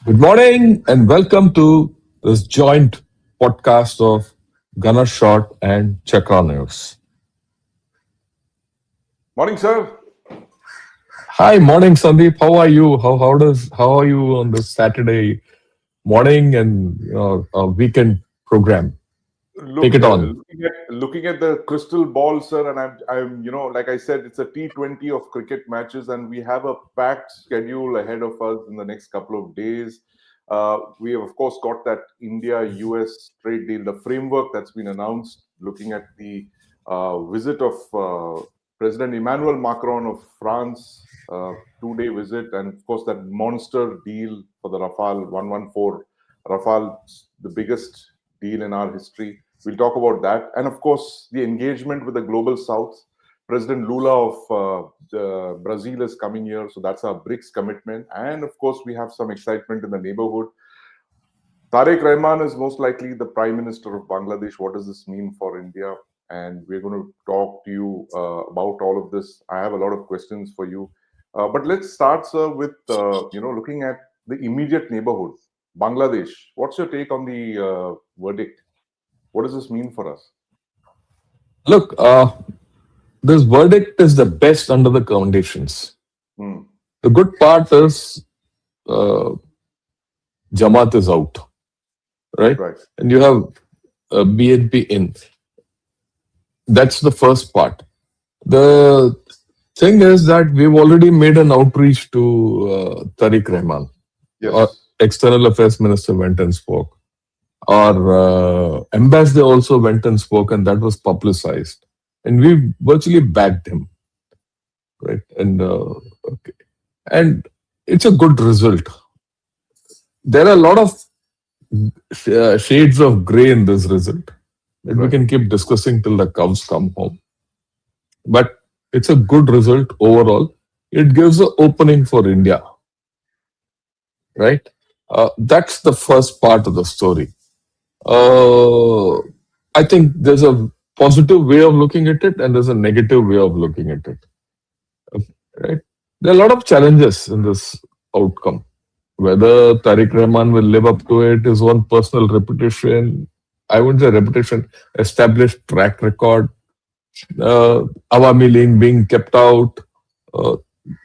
Good morning and welcome to this joint podcast of Gunner Shot and Chakra News. Morning, sir. Hi, morning Sandeep. How are you? How are you on this Saturday morning and a weekend program? Take Look, it on. looking at the crystal ball, sir, and like I said, it's a T20 of cricket matches, and we have a packed schedule ahead of us in the next couple of days. We have, of course, got that India-US trade deal, the framework that's been announced, looking at the visit of President Emmanuel Macron of France, 2-day visit, and of course that monster deal for the Rafale 114, Rafale, the biggest deal in our history. We'll talk about that. And of course, the engagement with the global south. President Lula of Brazil is coming here. So that's our BRICS commitment. And of course, we have some excitement in the neighborhood. Tariq Rahman is most likely the Prime Minister of Bangladesh. What does this mean for India? And we're going to talk to you about all of this. I have a lot of questions for you. But let's start, sir, with looking at the immediate neighborhood, Bangladesh. What's your take on the verdict? What does this mean for us? Look, this verdict is the best under the conditions. The good part is Jamaat is out, right? And you have BNP in. That's the first part. The thing is that we've already made an outreach to Tariq Rahman. Yes. Our External Affairs Minister went and spoke. Our ambassador also went and spoke, and that was publicized. And we virtually backed him, right? And okay, and it's a good result. There are a lot of shades of gray in this result that we can keep discussing till the cows come home. But it's a good result overall. It gives an opening for India, right? That's the first part of the story. I think there's a positive way of looking at it and there's a negative way of looking at it. Right? There are a lot of challenges in this outcome. Whether Tariq Rahman will live up to it, his own personal reputation, I wouldn't say reputation, established track record, Awami League being kept out,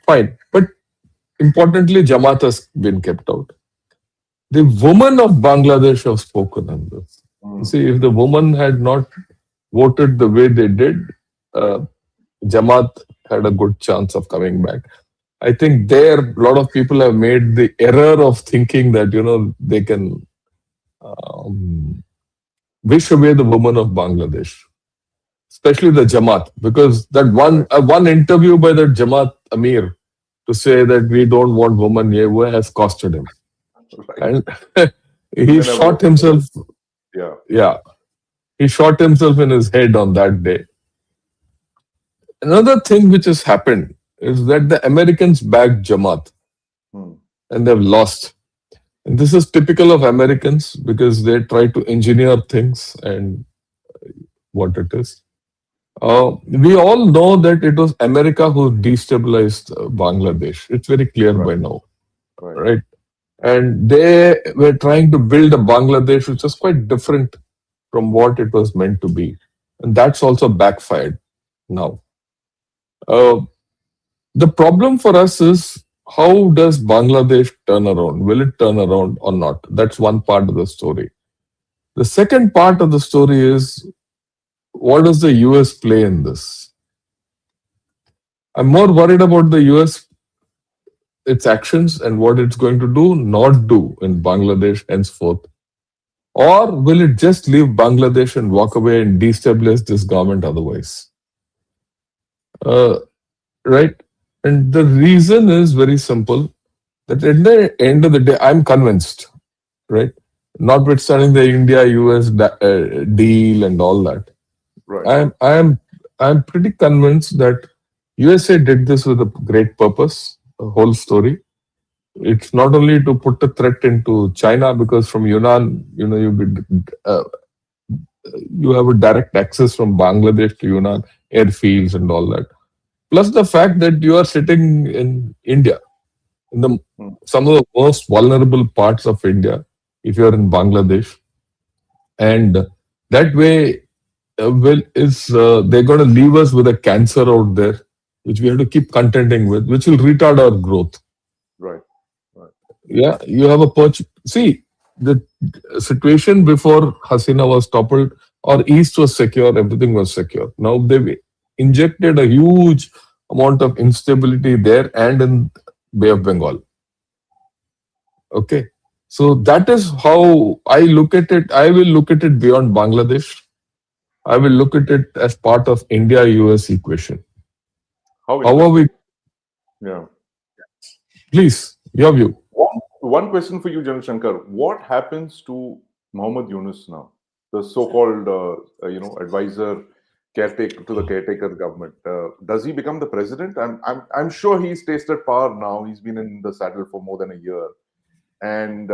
fine. But importantly, Jamaat has been kept out. The women of Bangladesh have spoken on this. You see, if the women had not voted the way they did, Jamaat had a good chance of coming back. I think there, a lot of people have made the error of thinking that, they can wish away the women of Bangladesh, especially the Jamaat, because that one interview by the Jamaat Amir to say that we don't want women here has costed him. And he shot himself. Yeah. He shot himself in his head on that day. Another thing which has happened is that the Americans backed Jamaat and they've lost. And this is typical of Americans because they try to engineer things and what it is. We all know that it was America who destabilized Bangladesh. It's very clear by now, right? And they were trying to build a Bangladesh which was quite different from what it was meant to be. And that's also backfired now. The problem for us is, how does Bangladesh turn around? Will it turn around or not? That's one part of the story. The second part of the story is, what does the US play in this? I'm more worried about the US, its actions and what it's going to do, not do in Bangladesh henceforth. Or will it just leave Bangladesh and walk away and destabilize this government otherwise? Right? And the reason is very simple, that at the end of the day, I'm convinced, right? Notwithstanding the India-US deal and all that, I'm pretty convinced that USA did this with a great purpose. The whole story. It's not only to put a threat into China, because from Yunnan, you have a direct access from Bangladesh to Yunnan, airfields and all that. Plus the fact that you are sitting in India, in the Hmm. some of the most vulnerable parts of India, if you are in Bangladesh, and that way, they're going to leave us with a cancer out there, which we have to keep contending with, which will retard our growth. Right. Right. Yeah, you have a perch. See, the situation before Hasina was toppled, or East was secure, everything was secure. Now they've injected a huge amount of instability there and in Bay of Bengal. Okay. So that is how I look at it. I will look at it beyond Bangladesh. I will look at it as part of India-US equation. How How are we? interesting. Yeah. Please, your view. One question for you, General Shankar. What happens to Mohammed Yunus now, the so-called, advisor caretaker to the caretaker government? Does he become the president? I'm sure he's tasted power now. He's been in the saddle for more than a year, and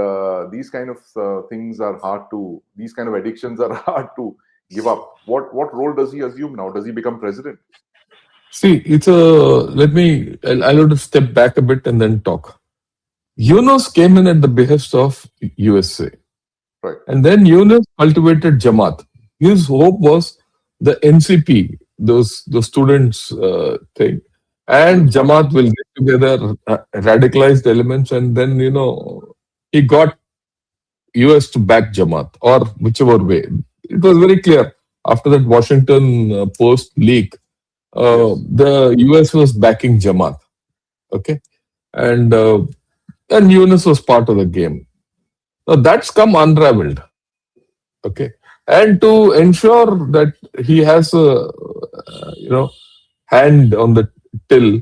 these kind of things are hard to. These kind of addictions are hard to give up. What role does he assume now? Does he become president? See, I'll have to step back a bit and then talk. Yunus came in at the behest of USA. Right. And then Yunus cultivated Jamaat. His hope was the NCP, those students thing, and Jamaat will get together radicalized elements, and then he got US to back Jamaat or whichever way. It was very clear after that Washington Post leak. Yes. The US was backing Jamaat. Okay, and Yunus was part of the game. Now that's come unraveled. Okay, and to ensure that he has a hand on the till,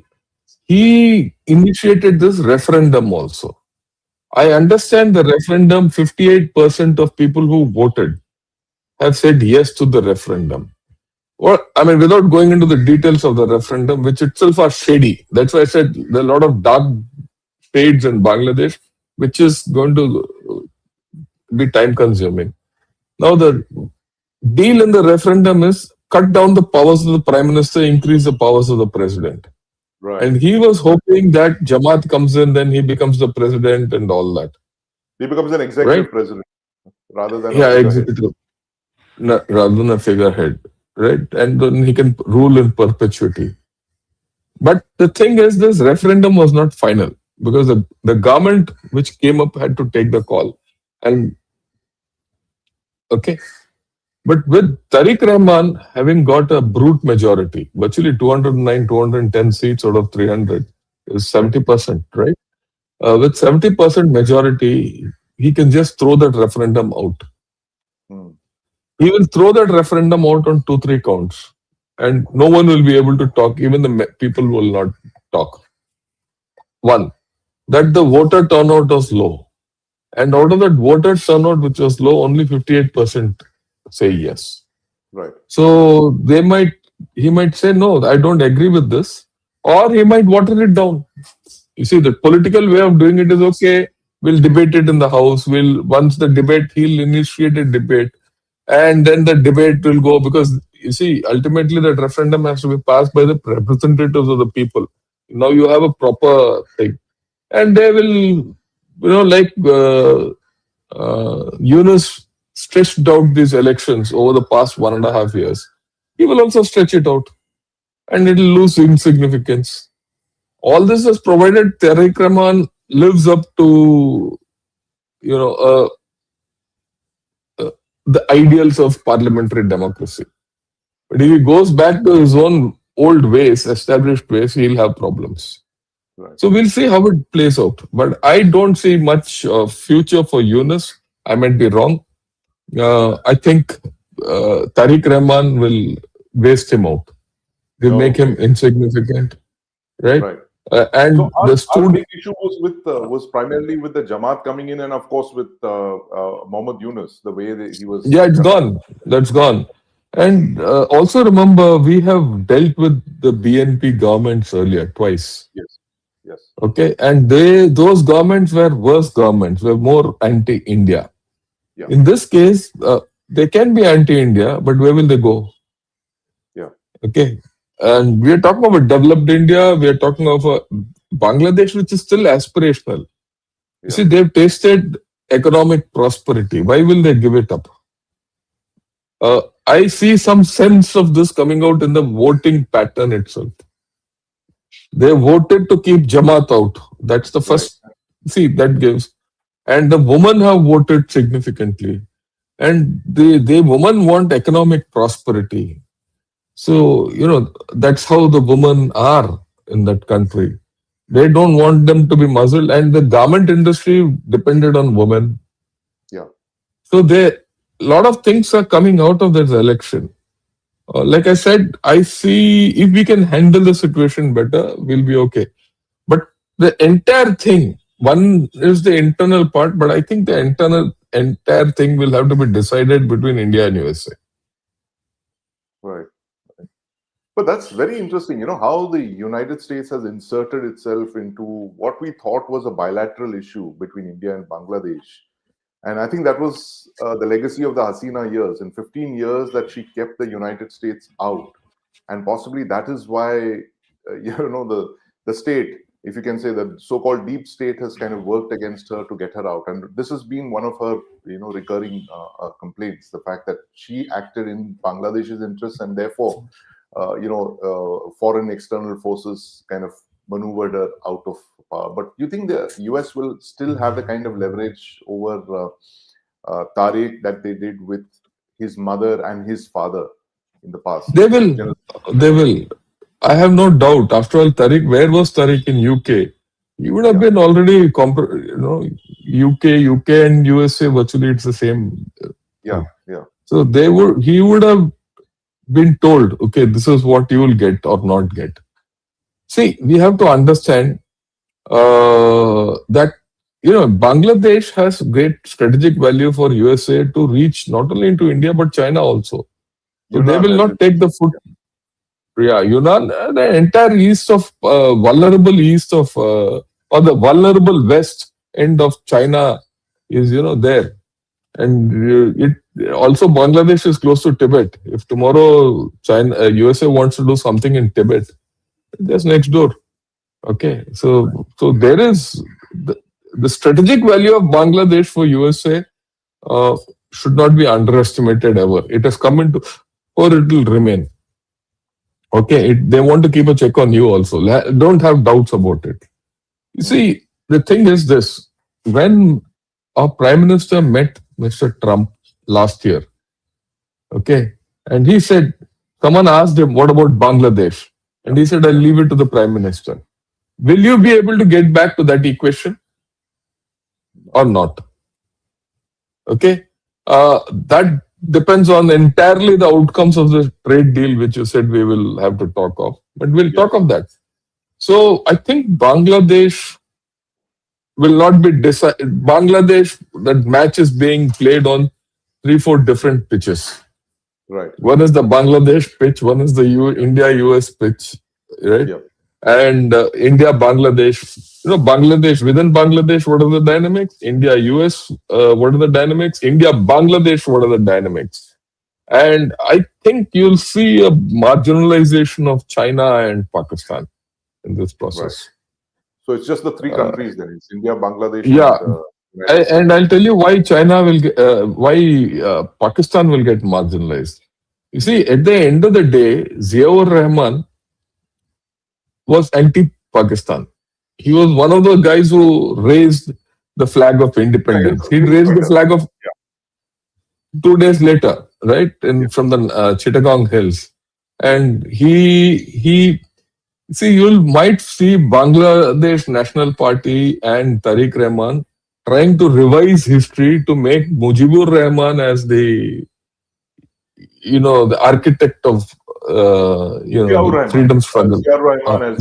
he initiated this referendum also. I understand the referendum. 58% of people who voted have said yes to the referendum. Well, I mean, without going into the details of the referendum, which itself are shady. That's why I said there are a lot of dark shades in Bangladesh, which is going to be time consuming. Now, the deal in the referendum is cut down the powers of the prime minister, increase the powers of the president. Right. And he was hoping that Jamaat comes in, then he becomes the president and all that. He becomes an executive Right? president rather than a Yeah, figurehead. executive. Rather than a figurehead. Right? And then he can rule in perpetuity. But the thing is, this referendum was not final because the government which came up had to take the call. And okay. But with Tariq Rahman having got a brute majority, virtually 209, 210 seats out of 300 is 70%, right? With 70% majority, he can just throw that referendum out. Hmm. He will throw that referendum out on 2, 3 counts. And no one will be able to talk. Even the people will not talk. One, that the voter turnout was low. And out of that voter turnout, which was low, only 58% say yes. Right. So he might say, no, I don't agree with this, or he might water it down. You see, the political way of doing it is okay. We'll debate it in the house. Once the debate, he'll initiate a debate, and then the debate will go because you see, ultimately that referendum has to be passed by the representatives of the people. Now you have a proper thing, and they will, like Yunus stretched out these elections over the past 1.5 years. He will also stretch it out, and it will lose significance. All this is provided Tariq Rahman lives up to you know uh, the ideals of parliamentary democracy. But if he goes back to his own old ways, established ways, he'll have problems. Right. So we'll see how it plays out. But I don't see much future for Yunus. I might be wrong. I think Tariq Rahman will waste him out. They make him Okay. insignificant, right? Right. And So the our big student, issue was primarily with the Jamaat coming in, and of course with Mohammed Yunus, the way that he was. yeah, it's gone. That's gone. And also remember, we have dealt with the BNP governments earlier twice. Yes. Yes. Okay, and those governments were worse governments, were more anti-India. Yeah. In this case, they can be anti-India, but where will they go? Yeah. Okay, and we are talking about developed India. We are talking of Bangladesh, which is still aspirational. You see, Yeah. they've tasted economic prosperity. Why will they give it up? I see some sense of this coming out in the voting pattern itself. They voted to keep Jamaat out. That's the Right. first. See, that gives. And the women have voted significantly. And the women want economic prosperity. So, that's how the women are in that country. They don't want them to be muzzled. And the garment industry depended on women. Yeah. So, a lot of things are coming out of this election. Like I said, I see if we can handle the situation better, we'll be okay. But the entire thing, one is the internal part, but I think the entire thing will have to be decided between India and USA. Right. But that's very interesting, how the United States has inserted itself into what we thought was a bilateral issue between India and Bangladesh. And I think that was the legacy of the Hasina years. In 15 years that she kept the United States out. And possibly that is why, the state, if you can say, the so-called deep state has kind of worked against her to get her out. And this has been one of her, recurring complaints, the fact that she acted in Bangladesh's interests and therefore, foreign external forces kind of maneuvered her out of power. But you think the US will still have the kind of leverage over Tariq that they did with his mother and his father in the past? They will. They will. I have no doubt. After all, Tariq, where was Tariq in UK? He would have Yeah. been already, UK and USA, virtually it's the same. Yeah. Yeah. So he would have been told, okay, this is what you will get or not get. See, we have to understand that Bangladesh has great strategic value for USA to reach not only into India but China also. So they will not take the foot. Yeah, Yunnan, the entire east of vulnerable east of or the vulnerable west end of China is there, and it also Bangladesh is close to Tibet. If tomorrow China USA wants to do something in Tibet, just next door. Okay, so there is the strategic value of Bangladesh for USA should not be underestimated ever. It has come into, or it will remain. Okay, they want to keep a check on you also. Don't have doubts about it. You see, the thing is this: when our Prime Minister met Mr. Trump last year, okay, and he said, someone asked him, "What about Bangladesh?" And he said, "I'll leave it to the Prime Minister." Will you be able to get back to that equation or not? Okay, that depends on entirely the outcomes of the trade deal, which you said we will have to talk of. But we'll talk of that. So I think Bangladesh will not be decided. Bangladesh, that match is being played on 3-4 different pitches. Right. One is the Bangladesh pitch, one is the India-US pitch, right? Yeah. And India-Bangladesh. Bangladesh, within Bangladesh, what are the dynamics? India-US, what are the dynamics? India-Bangladesh, what are the dynamics? And I think you'll see a marginalization of China and Pakistan in this process. Right. So it's just the three countries then. It's India, Bangladesh, yeah. and I'll tell you why Pakistan will get marginalized. You see, at the end of the day, Ziaur Rahman was anti-Pakistan. He was one of the guys who raised the flag of independence. He raised the flag of 2 days later, right, from the Chittagong Hills, and he see, you might see Bangladesh National Party and Tariq Rahman trying to revise history to make Mujibur Rahman as the architect of the freedom struggle. Not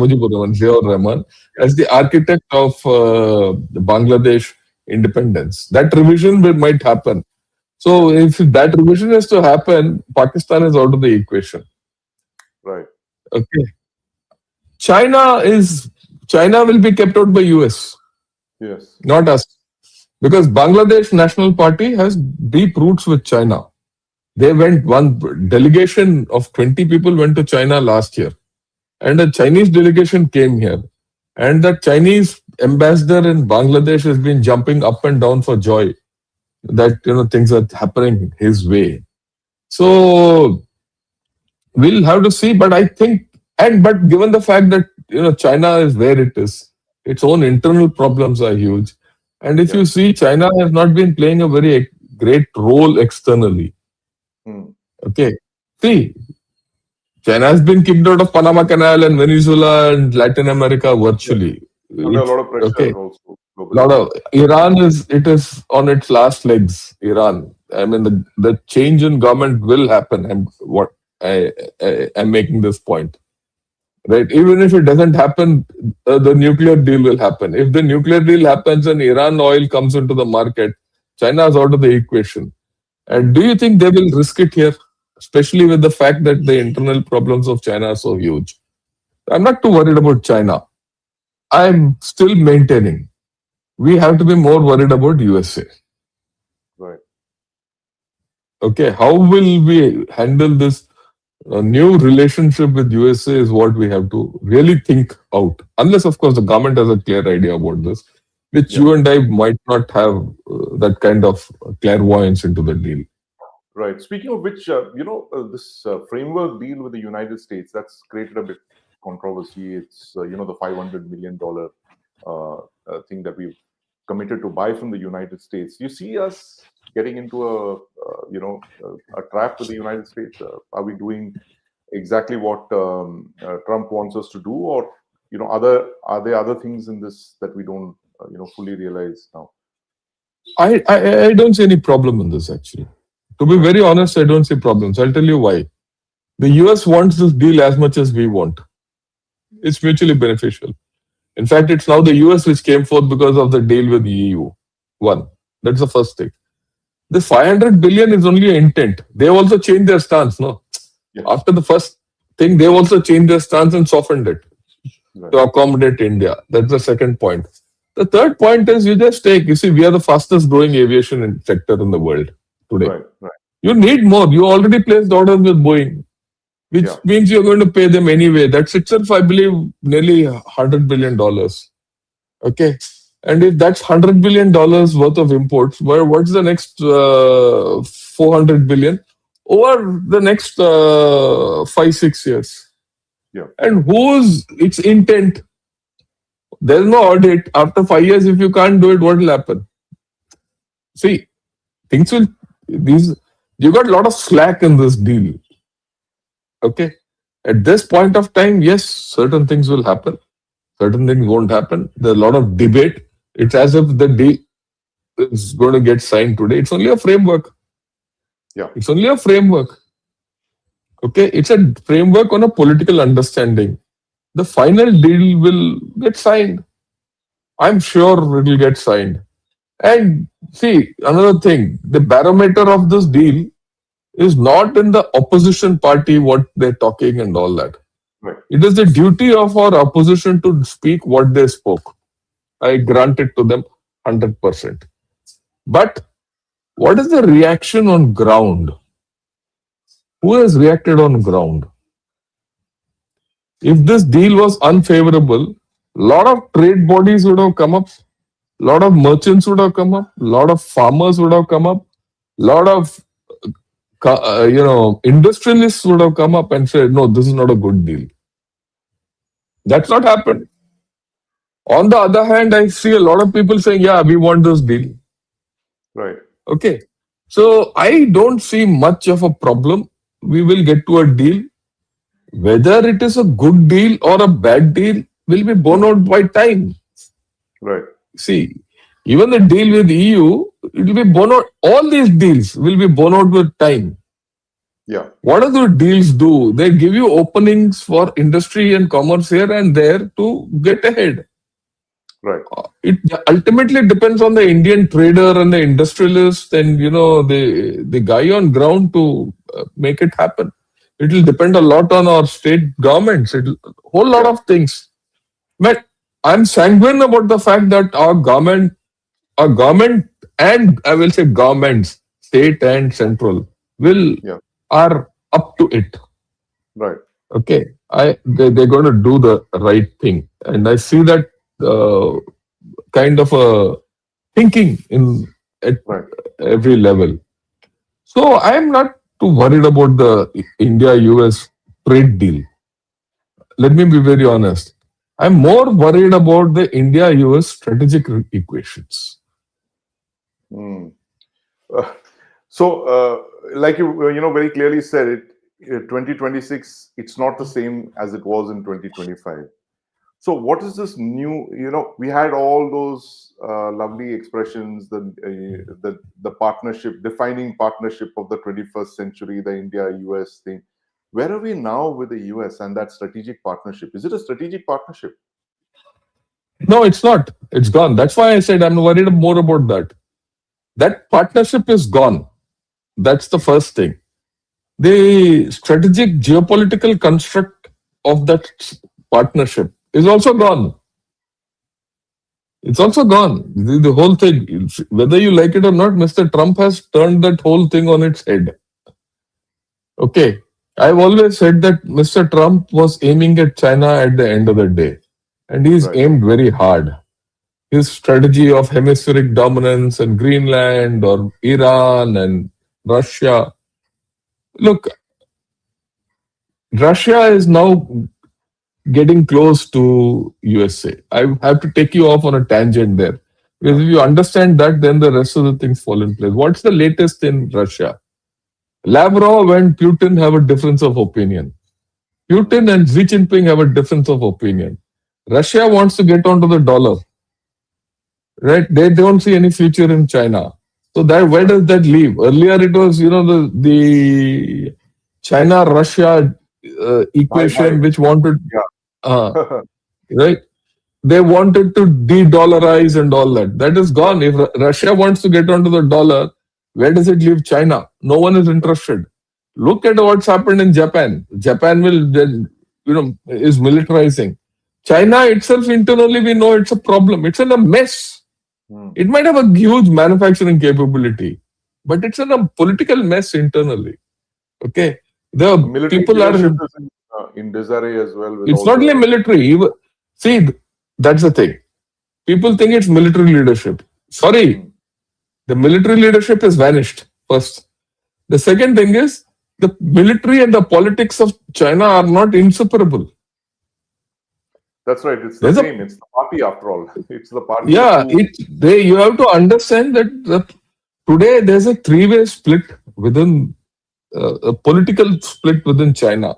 Mujibur Rahman, Ziaur Rahman as the architect of the Bangladesh independence. That revision might happen. So if that revision is to happen, Pakistan is out of the equation. Right. Okay. China will be kept out by US. Yes. Not us. Because Bangladesh National Party has deep roots with China. They went, one delegation of 20 people went to China last year. and a Chinese delegation came here. And the Chinese ambassador in Bangladesh has been jumping up and down for joy that things are happening his way. So we'll have to see. But I think, but given the fact that China is where it is, its own internal problems are huge. And if Yeah. you see, China has not been playing a very great role externally. Hmm. Okay. See, China has been kicked out of Panama Canal and Venezuela and Latin America Yeah. virtually. Under a It's lot of pressure okay. also Lot globally. of Iran is on its last legs. Iran. I mean, the change in government will happen. I'm making this point, right? Even if it doesn't happen, the nuclear deal will happen. If the nuclear deal happens and Iran oil comes into the market, China is out of the equation. And do you think they will risk it here, especially with the fact that the internal problems of China are so huge? I'm not too worried about China. I'm still maintaining we have to be more worried about USA. Right. Okay, how will we handle this new relationship with USA is what we have to really think out. Unless, of course, the government has a clear idea about this, which Yeah. you and I might not have that kind of clairvoyance into the deal. Right. Speaking of which, this framework deal with the United States that's created a bit controversy. It's the $500 million thing that we've committed to buy from the United States. You see us getting into a trap with the United States? Are we doing exactly what Trump wants us to do, or are there other things in this that we don't fully realize now? I don't see any problem in this actually. To be Right. very honest, I don't see problems. I'll tell you why. The US wants this deal as much as we want. It's mutually beneficial. In fact, it's now the US which came forth because of the deal with the EU. One. That's the first thing. The 500 billion is only an intent. They also changed their stance, no? Yeah. After the first thing, they also changed their stance and softened it Right. to accommodate India. That's the second point. The third point is you see, we are the fastest growing aviation sector in the world today. Right. Right. You need more. You already placed orders with Boeing, which Yeah. means you're going to pay them anyway. That's itself, I believe, nearly $100 billion. Okay. And if that's $100 billion worth of imports, what's the next 400 billion over the next 5-6 years? Yeah. And whose its intent? There's no audit. After 5 years, if you can't do it, what will happen? See, things will, these, you got a lot of slack in this deal. Okay. At this point of time, yes, certain things will happen. Certain things won't happen. There's a lot of debate. It's as if the deal is going to get signed today. It's only a framework. Yeah. It's only a framework. Okay. It's a framework on a political understanding. The final deal will get signed. I'm sure it will get signed. And see, another thing, the barometer of this deal is not in the opposition party, what they're talking and all that. Right. It is the duty of our opposition to speak what they spoke. I grant it to them 100%. But what is the reaction on ground? Who has reacted on ground? If this deal was unfavorable, a lot of trade bodies would have come up, a lot of merchants would have come up, a lot of farmers would have come up, a lot of industrialists would have come up and said, no, this is not a good deal. That's not happened. On the other hand, I see a lot of people saying, yeah, we want this deal. Right. Okay. So I don't see much of a problem. We will get to a deal. Whether it is a good deal or a bad deal will be borne out by time. Right. See, even the deal with EU, it will be borne out. All these deals will be borne out with time. Yeah. What do the deals do? They give you openings for industry and commerce here and there to get ahead. Right. It ultimately depends on the Indian trader and the industrialist and the guy on ground to make it happen. It will depend a lot on our state governments. It whole lot of things. But I'm sanguine about the fact that our government, and I will say governments, state and central, are up to it. Right. Okay. they're going to do the right thing, and I see that uh, kind of a thinking in at Right. every level. So I am not too worried about the India-US trade deal. Let me be very honest. I'm more worried about the India-US strategic equations. Hmm. Uh, so, like you very clearly said, 2026, it's not the same as it was in 2025. So, what is this new? We had all those lovely expressions, the partnership, defining partnership of the 21st century, the India-US thing. Where are we now with the US and that strategic partnership? Is it a strategic partnership? No, it's not. It's gone. That's why I said I'm worried more about that. That partnership is gone. That's the first thing. The strategic geopolitical construct of that partnership is also gone. It's also gone. The whole thing, whether you like it or not, Mr. Trump has turned that whole thing on its head. Okay. I've always said that Mr. Trump was aiming at China at the end of the day, and he's Right. aimed very hard. His strategy of hemispheric dominance and Greenland or Iran and Russia. Look, Russia is now getting close to USA. I have to take you off on a tangent there. Because if you understand that, then the rest of the things fall in place. What's the latest in Russia? Lavrov and Putin have a difference of opinion. Putin and Xi Jinping have a difference of opinion. Russia wants to get onto the dollar, right? They don't see any future in China. So that where does that leave? Earlier it was, the China Russia equation, which wanted, uh, Yeah. right? They wanted to de-dollarize and all that. That is gone. If Russia wants to get onto the dollar, where does it leave China? No one is interested. Look at what's happened in Japan. Japan will then, is militarizing. China itself internally, we know it's a problem. It's in a mess. Hmm. It might have a huge manufacturing capability, but it's in a political mess internally. Okay, the Military people are. leadership is in disarray as well with It's all not only the. military. See, that's the thing. People think it's military leadership. Sorry, Hmm. the military leadership has vanished. First, the second thing is the military and the politics of China are not inseparable. That's right. It's the There's a same. It's the party after all. It's the party yeah. who. You have to understand that today there's a three-way split within a political split within China.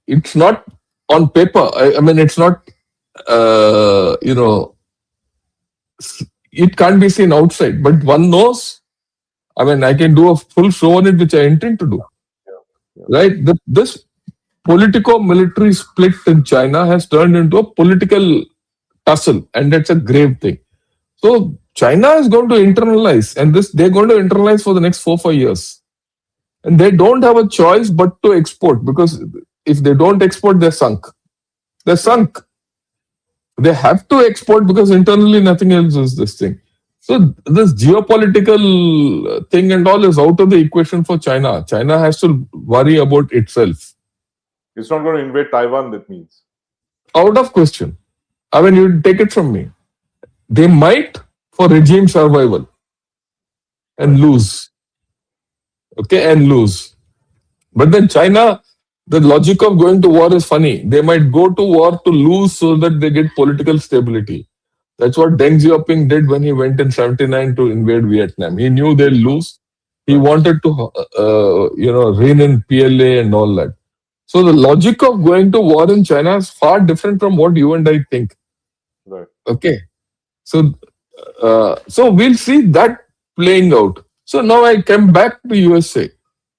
It's not on paper. I mean, it's not. Uh, you know, it can't be seen outside, but one knows. I mean, I can do a full show on it, which I intend to do. Yeah. Yeah. Right? This politico-military split in China has turned into a political tussle, and that's a grave thing. So China is going to internalize, and this they're going to internalize for the next 4 5 years, and they don't have a choice but to export because if they don't export, they're sunk. They're sunk. They have to export because internally nothing else is this thing. So this geopolitical thing and all is out of the equation for China. China has to worry about itself. It's not going to invade Taiwan, that means. Out of question. I mean, you take it from me. They might for regime survival and Right. lose. Okay, and lose. But then China, the logic of going to war is funny. They might go to war to lose so that they get political stability. That's what Deng Xiaoping did when he went in '79 to invade Vietnam. He knew they'll lose. He Right. wanted to, rein in PLA and all that. So the logic of going to war in China is far different from what you and I think. Right. Okay, so we'll see that playing out. So now I come back to USA.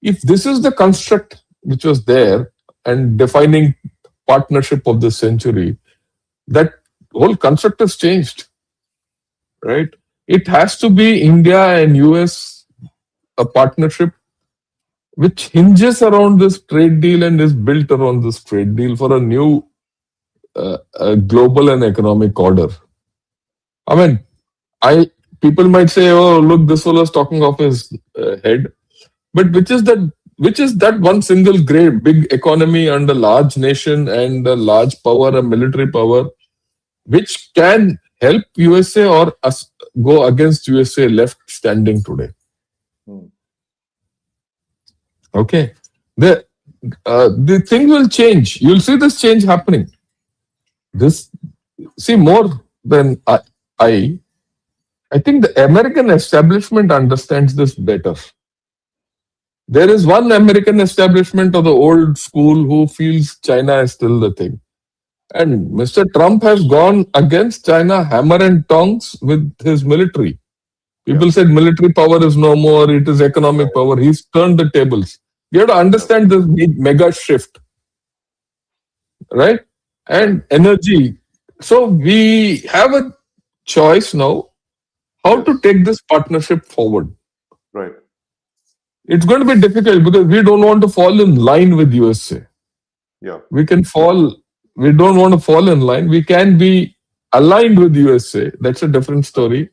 If this is the construct which was there and defining partnership of the century, that whole construct has changed, right? It has to be India and US a partnership which hinges around this trade deal and is built around this trade deal for a new global and economic order. I mean, I people might say, "Oh, look, this fellow's talking off his head," but which is the which is that one single great big economy and a large nation and a large power, a military power, which can help USA or us go against USA left standing today. Hmm. Okay, the thing will change. You'll see this change happening. This see more than I. I think the American establishment understands this better. There is one American establishment of the old school who feels China is still the thing. And Mr. Trump has gone against China hammer and tongs with his military. Yeah. People said military power is no more, it is economic power. He's turned the tables. You have to understand this big mega shift, right? And energy. So we have a choice now how to take this partnership forward. Right. It's going to be difficult because we don't want to fall in line with USA. Yeah. We don't want to fall in line. We can be aligned with USA. That's a different story,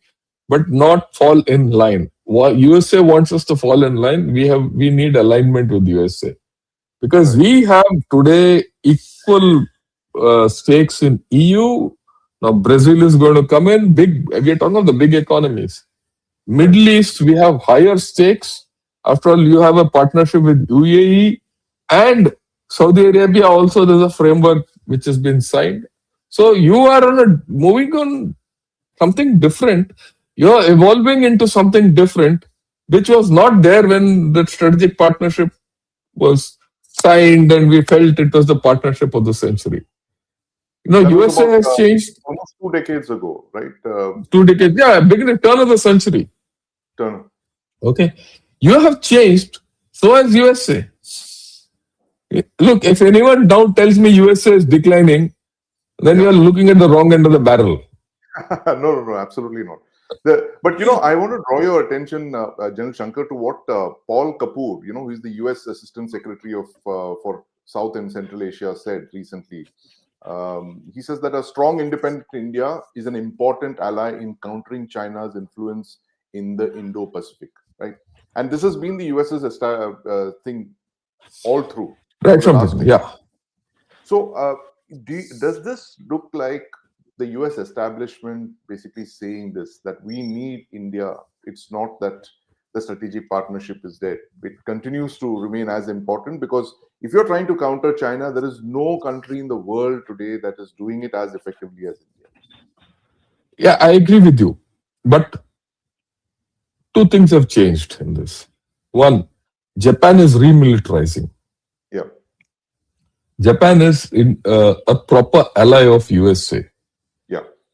but not fall in line. What USA wants us to fall in line, we need alignment with USA because we have today equal stakes in EU. Now Brazil is going to come in big. We are talking of the big economies. Middle East, we have higher stakes. After all, you have a partnership with UAE and Saudi Arabia. Also, there's a framework which has been signed. So you are moving on something different. You're evolving into something different, which was not there when the strategic partnership was signed and we felt it was the partnership of the century. That was USA about, has changed almost 2 decades ago, right? 2 decades. Yeah, beginning turn of the century. Turn. Okay. You have changed, so has USA. Look, if anyone now tells me USA is declining, then you are looking at the wrong end of the barrel. No, absolutely not. But I want to draw your attention, General Shankar, to what Paul Kapoor, who is the US Assistant Secretary of for South and Central Asia, said recently. He says that a strong, independent India is an important ally in countering China's influence in the Indo-Pacific, right? And this has been the US's thing all through. Right from the beginning, yeah. So, does this look like the US establishment basically saying this, that we need India? It's not that the strategic partnership is dead. It continues to remain as important because if you're trying to counter China, there is no country in the world today that is doing it as effectively as India. Yeah, I agree with you. But two things have changed in this. One, Japan is remilitarizing. Yeah. Japan is a proper ally of USA.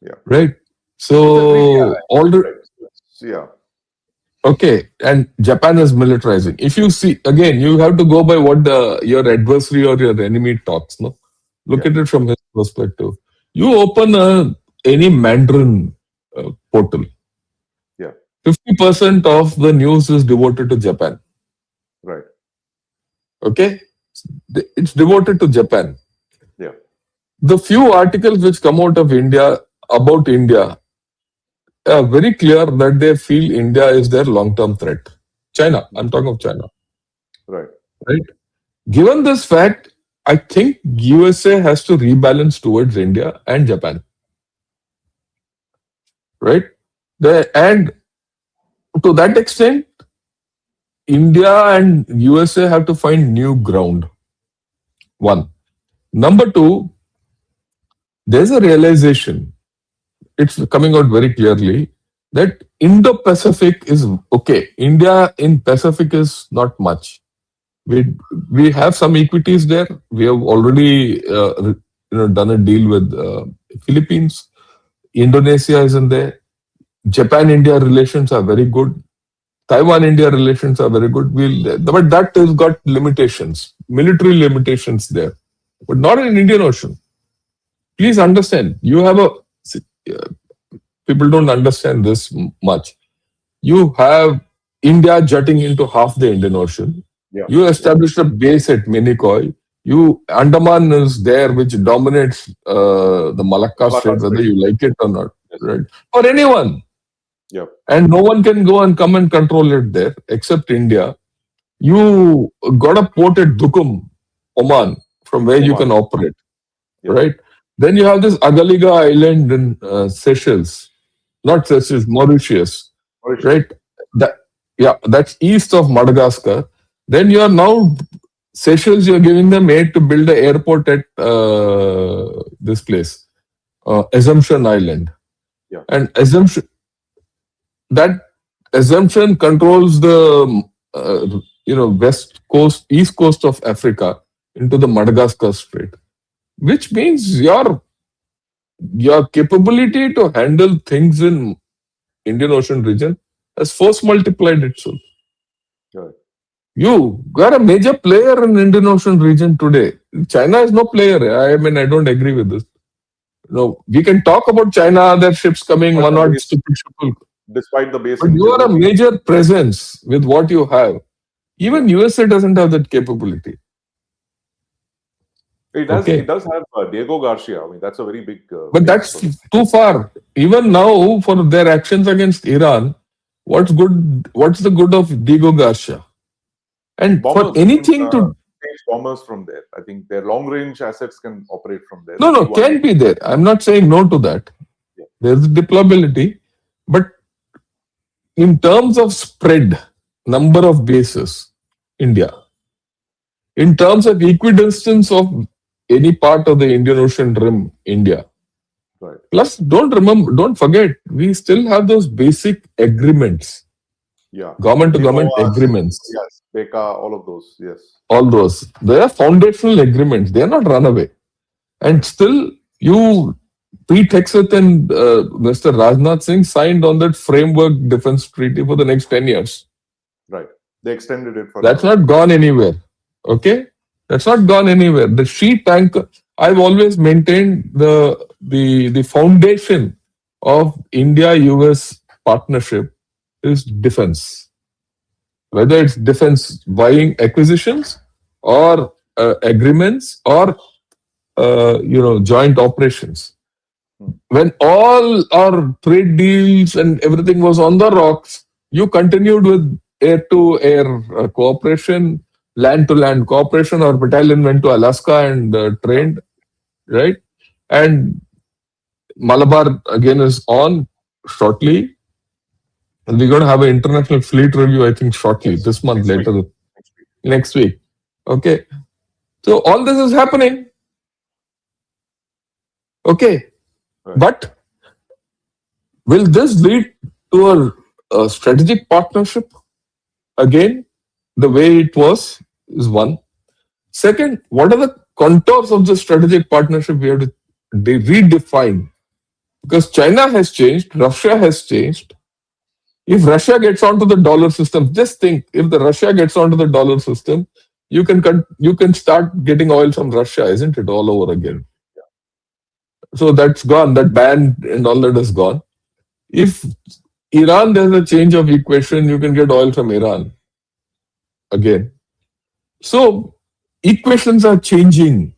Yeah. Right? So, already. Yeah. Okay, and Japan is militarizing. If you see, again, you have to go by what your adversary or your enemy talks. No, look at it from his perspective. You open any Mandarin portal. Yeah, 50% of the news is devoted to Japan. Right. Okay, it's devoted to Japan. Yeah. The few articles which come out of India about India are very clear that they feel India is their long-term threat. China, I'm talking of China. Right. Given this fact, I think USA has to rebalance towards India and Japan. Right? And to that extent, India and USA have to find new ground. One. Number two, there's a realization, it's coming out very clearly, that Indo-Pacific is okay. India in Pacific is not much. We have some equities there. We have already done a deal with Philippines. Indonesia is in there. Japan-India relations are very good. Taiwan-India relations are very good. But that has got limitations, military limitations there, but not in Indian Ocean. Please understand, people don't understand this much. You have India jutting into half the Indian Ocean. Yeah. You established a base at Minicoy. Andaman is there, which dominates the Malacca Strait, whether you like it or not, right? Or anyone. Yeah. And no one can go and come and control it there except India. You got a port at Dukum, Oman, from where you Oman. can operate, Yeah. right? Then you have this Agaliga Island in Seychelles, not Seychelles, Mauritius, Mauritius. right? That yeah, that's east of Madagascar. Then you are now Seychelles. You are giving them aid to build an airport at this place, Assumption Island, Yeah. and that Assumption controls the west coast, east coast of Africa into the Madagascar Strait, which means your capability to handle things in Indian Ocean region has force multiplied itself. Right. You got a major player in Indian Ocean region today. China is no player. I mean, I don't agree with this. No, we can talk about China, their ships coming, But one the odd base, stupid ship will. despite the base But in you are a Djibouti, major presence with what you have. yeah, Even USA doesn't have that capability. it Okay. does have Diego Garcia. I mean, that's a very big But base that's for them. too far. Even now, for their actions against Iran, what's good? What's the good of Diego Garcia? And for Bombers, they can anything to change bombers from there. I think their long range assets can operate from there. no, The no, B-1. can be there. I'm not saying no to that. Yeah. There's deployability, but in terms of spread, number of bases, India. In terms of equidistance of any part of the Indian Ocean rim, India. Right. Plus, don't forget, we still have those basic agreements, Yeah. government to government DMOAs, agreements, yes. BECA, all of those. Yes. all those. They are foundational agreements. They are not runaway. And still, you, Pete Hegseth and Mr. Rajnath Singh signed on that framework defense treaty for the next 10 years. Right. They extended it for That's another not 10. gone anywhere. Okay? That's not gone anywhere. The sheet tanker, I've always maintained the foundation of India-US partnership is defense. Whether it's defense buying acquisitions or agreements or joint operations. When all our trade deals and everything was on the rocks, you continued with air-to-air cooperation, land-to-land cooperation. Our battalion went to Alaska and trained, right? And Malabar again is on shortly. And we're going to have an international fleet review, I think, shortly, Yes. this month, Next week. later, Next week. next week. Okay. So all this is happening. Okay. Right. But will this lead to a strategic partnership? Again, the way it was is one. Second, what are the contours of the strategic partnership we have to redefine? Because China has changed, Russia has changed. If Russia gets onto the dollar system, just think, if the Russia gets onto the dollar system, you can start getting oil from Russia, isn't it? All over again. So that's gone. That ban and all that is gone. If Iran, there's a change of equation, you can get oil from Iran again. So equations are changing.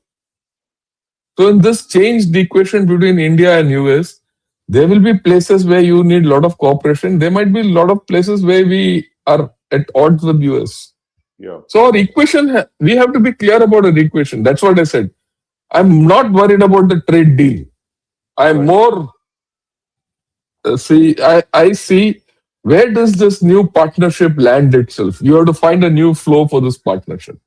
So in this changed equation between India and US, there will be places where you need a lot of cooperation. There might be a lot of places where we are at odds with US. Yeah. So our equation, we have to be clear about our equation. That's what I said. I'm not worried about the trade deal. I'm Right. more I see where does this new partnership land itself. You have to find a new flow for this partnership.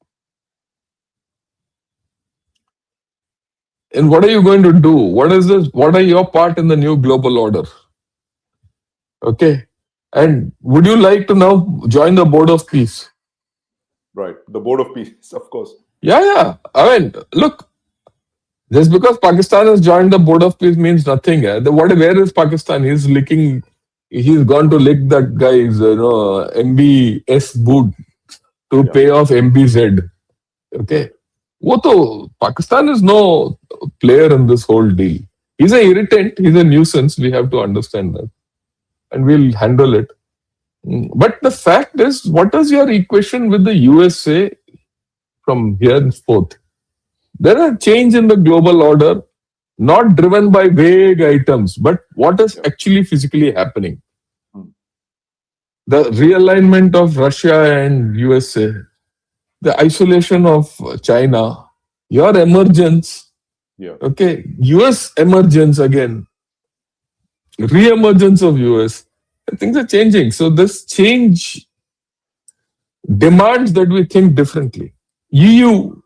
And what are you going to do? What is this? What are your part in the new global order? Okay. And would you like to now join the board of peace? Right. The Board of Peace, of course. Yeah. I mean, look, just because Pakistan has joined the board of peace means nothing. Where is Pakistan? He's gone to lick that guy's, MBS boot to pay off MBZ. Okay. Pakistan is no player in this whole deal. He's an irritant, he's a nuisance. We have to understand that. And we'll handle it. But the fact is, what is your equation with the USA from here and forth? There are change in the global order, not driven by vague items, but what is actually physically happening. the realignment of Russia and USA, the isolation of China, your emergence, Yeah. okay, US emergence again, re-emergence of US, things are changing. So this change demands that we think differently. EU,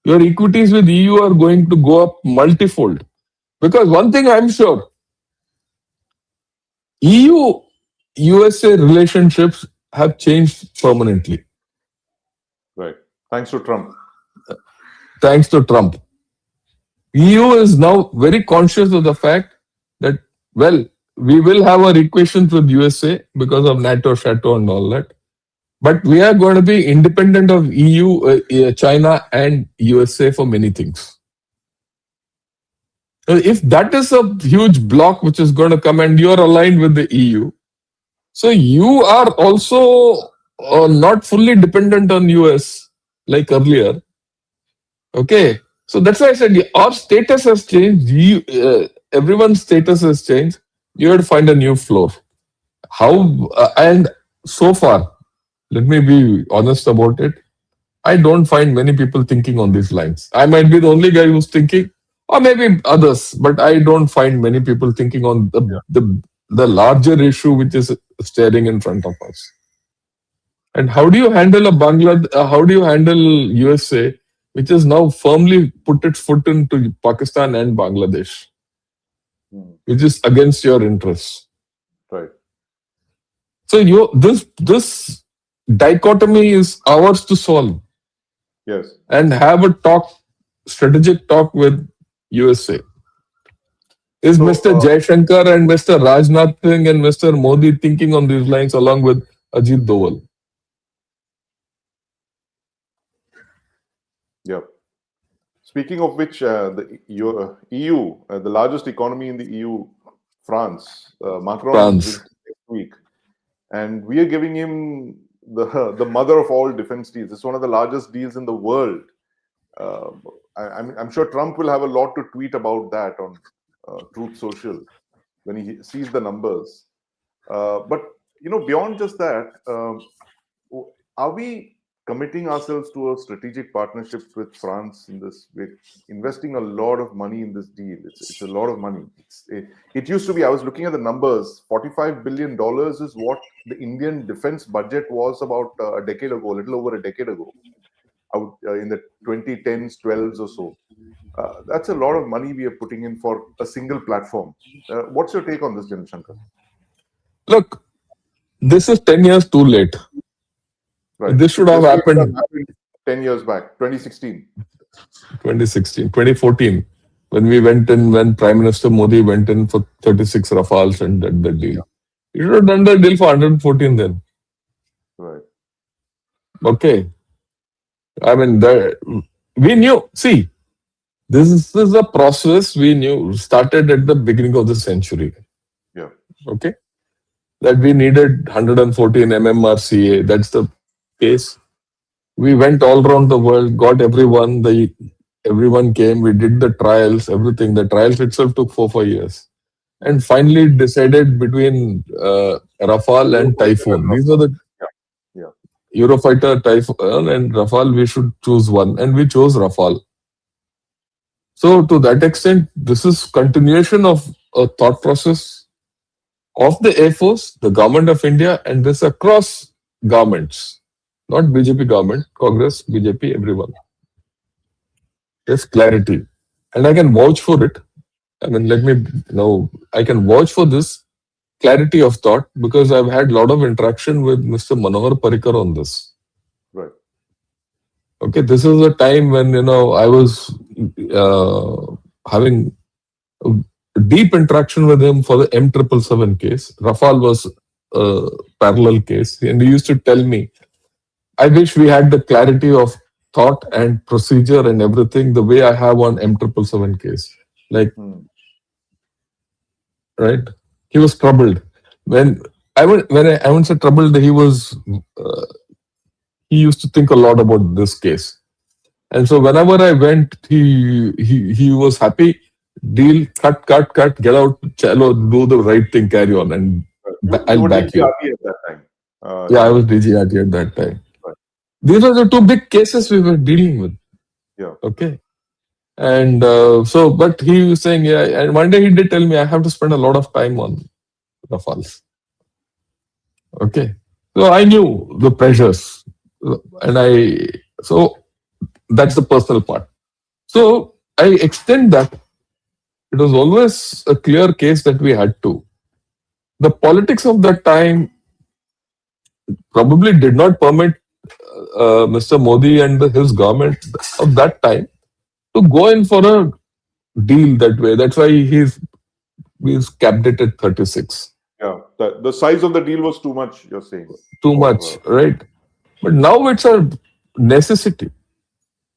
your equities with EU are going to go up multifold. Because one thing I'm sure, EU USA relationships have changed permanently Right. Thanks to Trump. thanks to Trump. EU is now very conscious of the fact that, well, we will have our equations with USA because of NATO, Shato, and all that. But we are going to be independent of EU, China, and USA for many things. So if that is a huge block which is going to come and you're aligned with the EU, so you are also not fully dependent on US like earlier. Okay. So that's why I said our status has changed. Everyone's status has changed. You have to find a new floor. How and so far, let me be honest about it. I don't find many people thinking on these lines. I might be the only guy who's thinking, or maybe others, but I don't find many people thinking on the larger issue which is staring in front of us. And how do you handle a Bangladesh? How do you handle USA, which has now firmly put its foot into Pakistan and Bangladesh, which is against your interests? Right. So this dichotomy is ours to solve. Yes. And have a strategic talk with USA. Is So, Mr. Jaishankar and Mr. Rajnath Singh and Mr. Modi thinking on these lines along with Ajit Doval? Yeah. Speaking of which, the EU, the largest economy in the EU, France, Macron is France. next week, and we are giving him the mother of all defense deals. It's one of the largest deals in the world. Uh, I'm sure Trump will have a lot to tweet about that on Truth Social when he sees the numbers. But beyond just that, are we committing ourselves to a strategic partnership with France in this? We're investing a lot of money in this deal. It's a lot of money. It used to be, I was looking at the numbers, $45 billion is what the Indian defense budget was about a decade ago, a little over a decade ago, out in the 2010s, 12s or so. That's a lot of money we are putting in for a single platform. What's your take on this, Jan Shankar? Look, this is 10 years too late. Right. This should have happened 10 years back, 2016. 2016, 2014, when we went in, when Prime Minister Modi went in for 36 Rafales and did the deal. You should have done the deal for 114 then. Right. Okay. I mean, we knew, see, this is a process we knew started at the beginning of the century. Yeah. Okay. That we needed 114 MMRCA. That's the case. We went all around the world, got everyone. Everyone came. We did the trials, everything. The trials itself took 4 years, and finally decided between Rafale and Typhoon. These are the Eurofighter, Typhoon, and Rafale. We should choose one, and we chose Rafale. So to that extent, this is continuation of a thought process of the Air Force, the government of India, and this across governments, not BJP government, Congress, BJP, everyone. There's clarity. And I can vouch for it. I mean, let me know, I can vouch for this clarity of thought because I've had a lot of interaction with Mr. Manohar Parrikar on this. Right. Okay, this is a time when, I was having deep interaction with him for the M777 case. Rafale was a parallel case. And he used to tell me, I wish we had the clarity of thought and procedure and everything the way I have on M777 case. Like, right? He was troubled. When I wouldn't say troubled, he used to think a lot about this case. And so whenever I went, he was happy. Deal, cut, get out, chalo, do the right thing, carry on, and I'll back you. At that time. Yeah, I was DGRT at that time. Right. These are the two big cases we were dealing with. Yeah. Okay. And but he was saying, yeah, and one day he did tell me I have to spend a lot of time on Rafales. Okay. So I knew the pressures. So that's the personal part. So I extend that. It was always a clear case that we had to. The politics of that time probably did not permit Mr. Modi and his government of that time to go in for a deal that way. That's why he's capped it at 36. Yeah. The size of the deal was too much, you're saying. Too much, right? But now it's a necessity.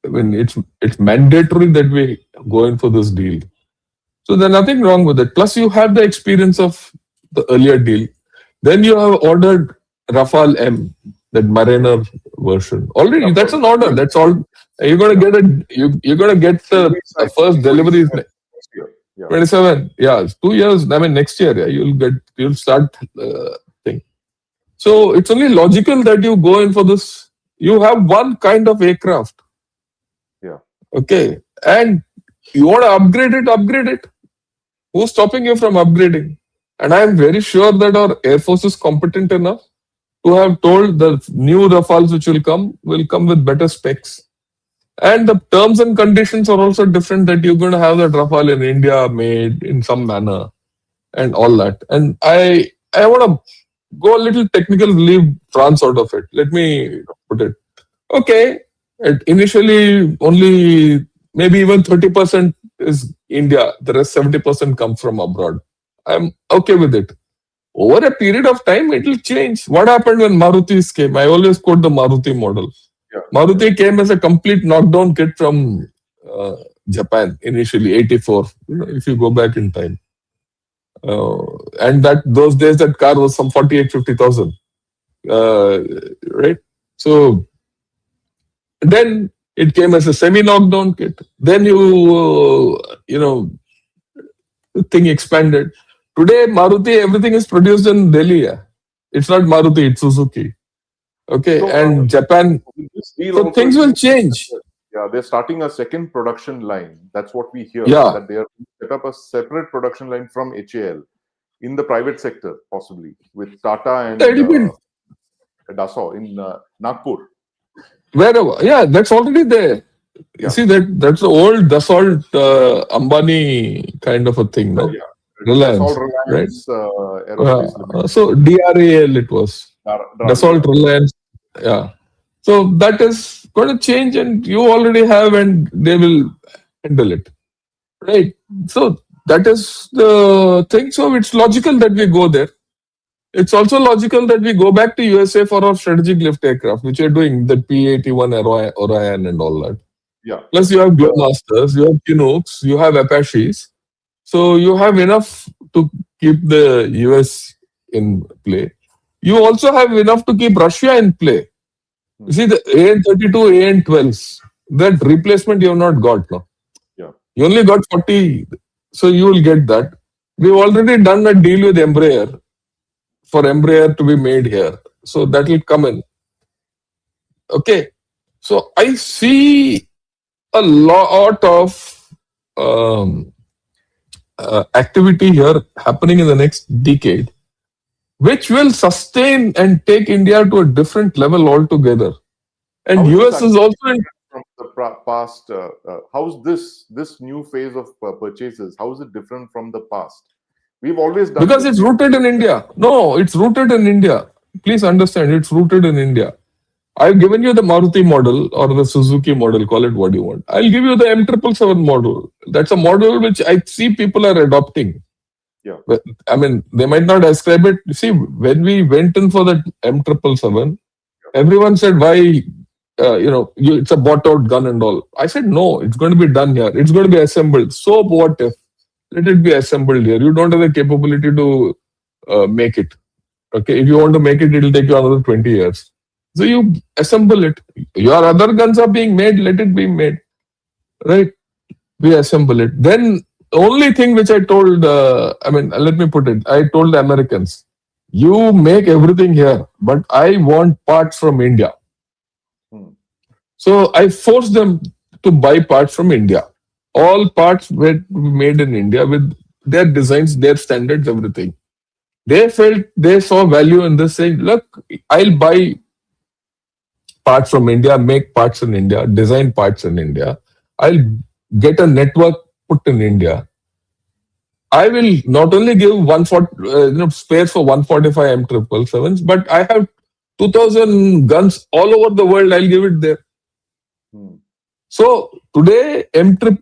I mean, it's mandatory that we go in for this deal. So there's nothing wrong with it. Plus, you have the experience of the earlier deal. Then you have ordered Rafale M, that Mariner version. Already, that's an order. That's all. You're gonna get You're gonna get the first deliveries. Next year. Yeah. 27. Yeah, 2 years. I mean, next year. Yeah, you'll start thing. So it's only logical that you go in for this. You have one kind of aircraft. Yeah. Okay, and you want to upgrade it. Who's stopping you from upgrading? And I am very sure that our Air Force is competent enough to have told the new Rafales which will come with better specs. And the terms and conditions are also different, that you're going to have that Rafale in India made in some manner and all that. And I want to go a little technical, leave France out of it. Let me put it. Okay, initially only maybe even 30% is India, the rest 70% comes from abroad. I'm okay with it. Over a period of time, it will change. What happened when Marutis came? I always quote the Maruti model. Yeah. Maruti came as a complete knockdown kit from Japan initially, 84, if you go back in time. And those days that car was some 50,000. Right? So then it came as a semi-knockdown kit. Then the thing expanded. Today, Maruti, everything is produced in Delhi. Yeah. It's not Maruti, it's Suzuki. Okay, so, and Japan. So things will change. Yeah, they're starting a second production line. That's what we hear. Yeah. That they are set up a separate production line from HAL in the private sector, possibly with Tata and Dassault in Nagpur. Wherever, yeah, that's already there. Yeah. You see that's the old Dassault Ambani kind of a thing, no? Yeah. Reliance, Reliance, right? Aerospace So DRAL it was. Dassault Reliance, yeah. So that is going to change, and you already have, and they will handle it, right? So that is the thing. So it's logical that we go there. It's also logical that we go back to USA for our strategic lift aircraft, which are doing the P-81 Orion and all that. Yeah. Plus you have Glowmasters, you have Chinooks, you have Apaches. So you have enough to keep the US in play. You also have enough to keep Russia in play. You see the AN-32, AN-12s, that replacement you have not got now. Yeah. You only got 40, so you will get that. We've already done a deal with Embraer for Embraer to be made here. So that will come in. Okay. So I see a lot of activity here happening in the next decade, which will sustain and take India to a different level altogether. And US is also from the past. How is this new phase of purchases? How is it different from the past? We've always done because it's rooted in India. No, it's rooted in India. Please understand, it's rooted in India. I've given you the Maruti model or the Suzuki model, call it what you want. I'll give you the M777 model. That's a model which I see people are adopting. Yeah. I mean, they might not ascribe it. You see, when we went in for that M777, everyone said, why, it's a bought out gun and all. I said, no, it's going to be done here. It's going to be assembled. So what if? Let it be assembled here. You don't have the capability to make it. Okay, if you want to make it, it'll take you another 20 years. So you assemble it. Your other guns are being made, let it be made. Right? We assemble it. Then the only thing which I told, let me put it, I told the Americans, You make everything here, but I want parts from India. Hmm. So I forced them to buy parts from India. All parts were made in India with their designs, their standards, everything. They felt they saw value in this, saying, look, I'll buy parts from India, make parts in India, design parts in India. I'll get a network put in India. I will not only give 140 spares for 145 M777s, but I have 2,000 guns all over the world. I'll give it there. Hmm. So today,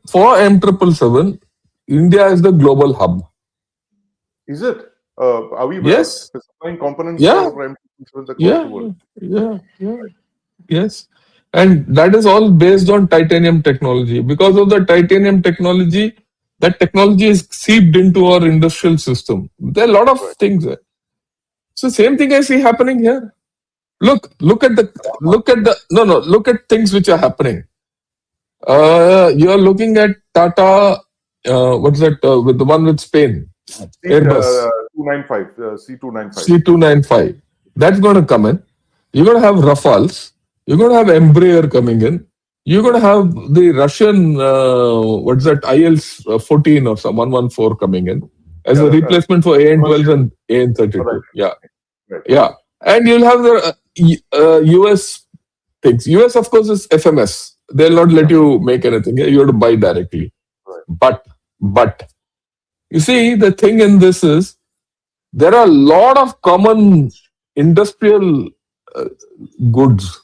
for M777, India is the global hub. Is it? Are we Yes. supplying components Yeah. for M777s across the Yeah. world? Yeah. Yes. And that is all based on titanium technology. Because of the titanium technology, that technology is seeped into our industrial system. There are a lot of Right. things. So same thing I see happening here. Look at look at things which are happening. You are looking at Tata, what's that, with the one with Spain, Airbus, 295, C295. C295. That's going to come in. You're going to have Rafales. You're going to have Embraer coming in. You're going to have the Russian, what's that, IL-14 or some 114 coming in as Yeah, a replacement for AN-12 commercial. and AN-32. Right. Yeah. Right. Yeah. And you'll have the US things. US, of course, is FMS. They'll not let you make anything. You have to buy directly. Right. But you see, the thing in this is there are a lot of common industrial uh, goods,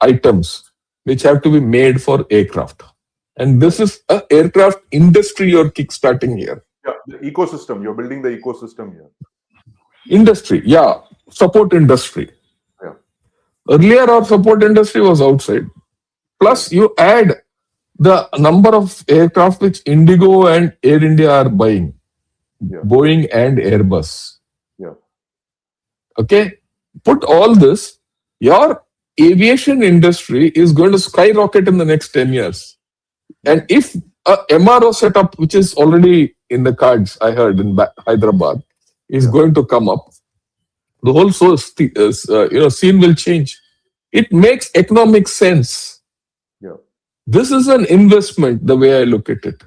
items, which have to be made for aircraft. And this is an aircraft industry you're kickstarting here. Yeah, the ecosystem. You're building the ecosystem here. Industry, yeah, support industry. Yeah. Earlier, our support industry was outside. Plus, you add the number of aircraft which Indigo and Air India are buying, Yeah. Boeing and Airbus. Yeah. Okay, put all this, your aviation industry is going to skyrocket in the next 10 years. And if a MRO setup, which is already in the cards, I heard in Hyderabad, is going to come up, the whole scene will change. It makes economic sense. Yeah. This is an investment, the way I look at it.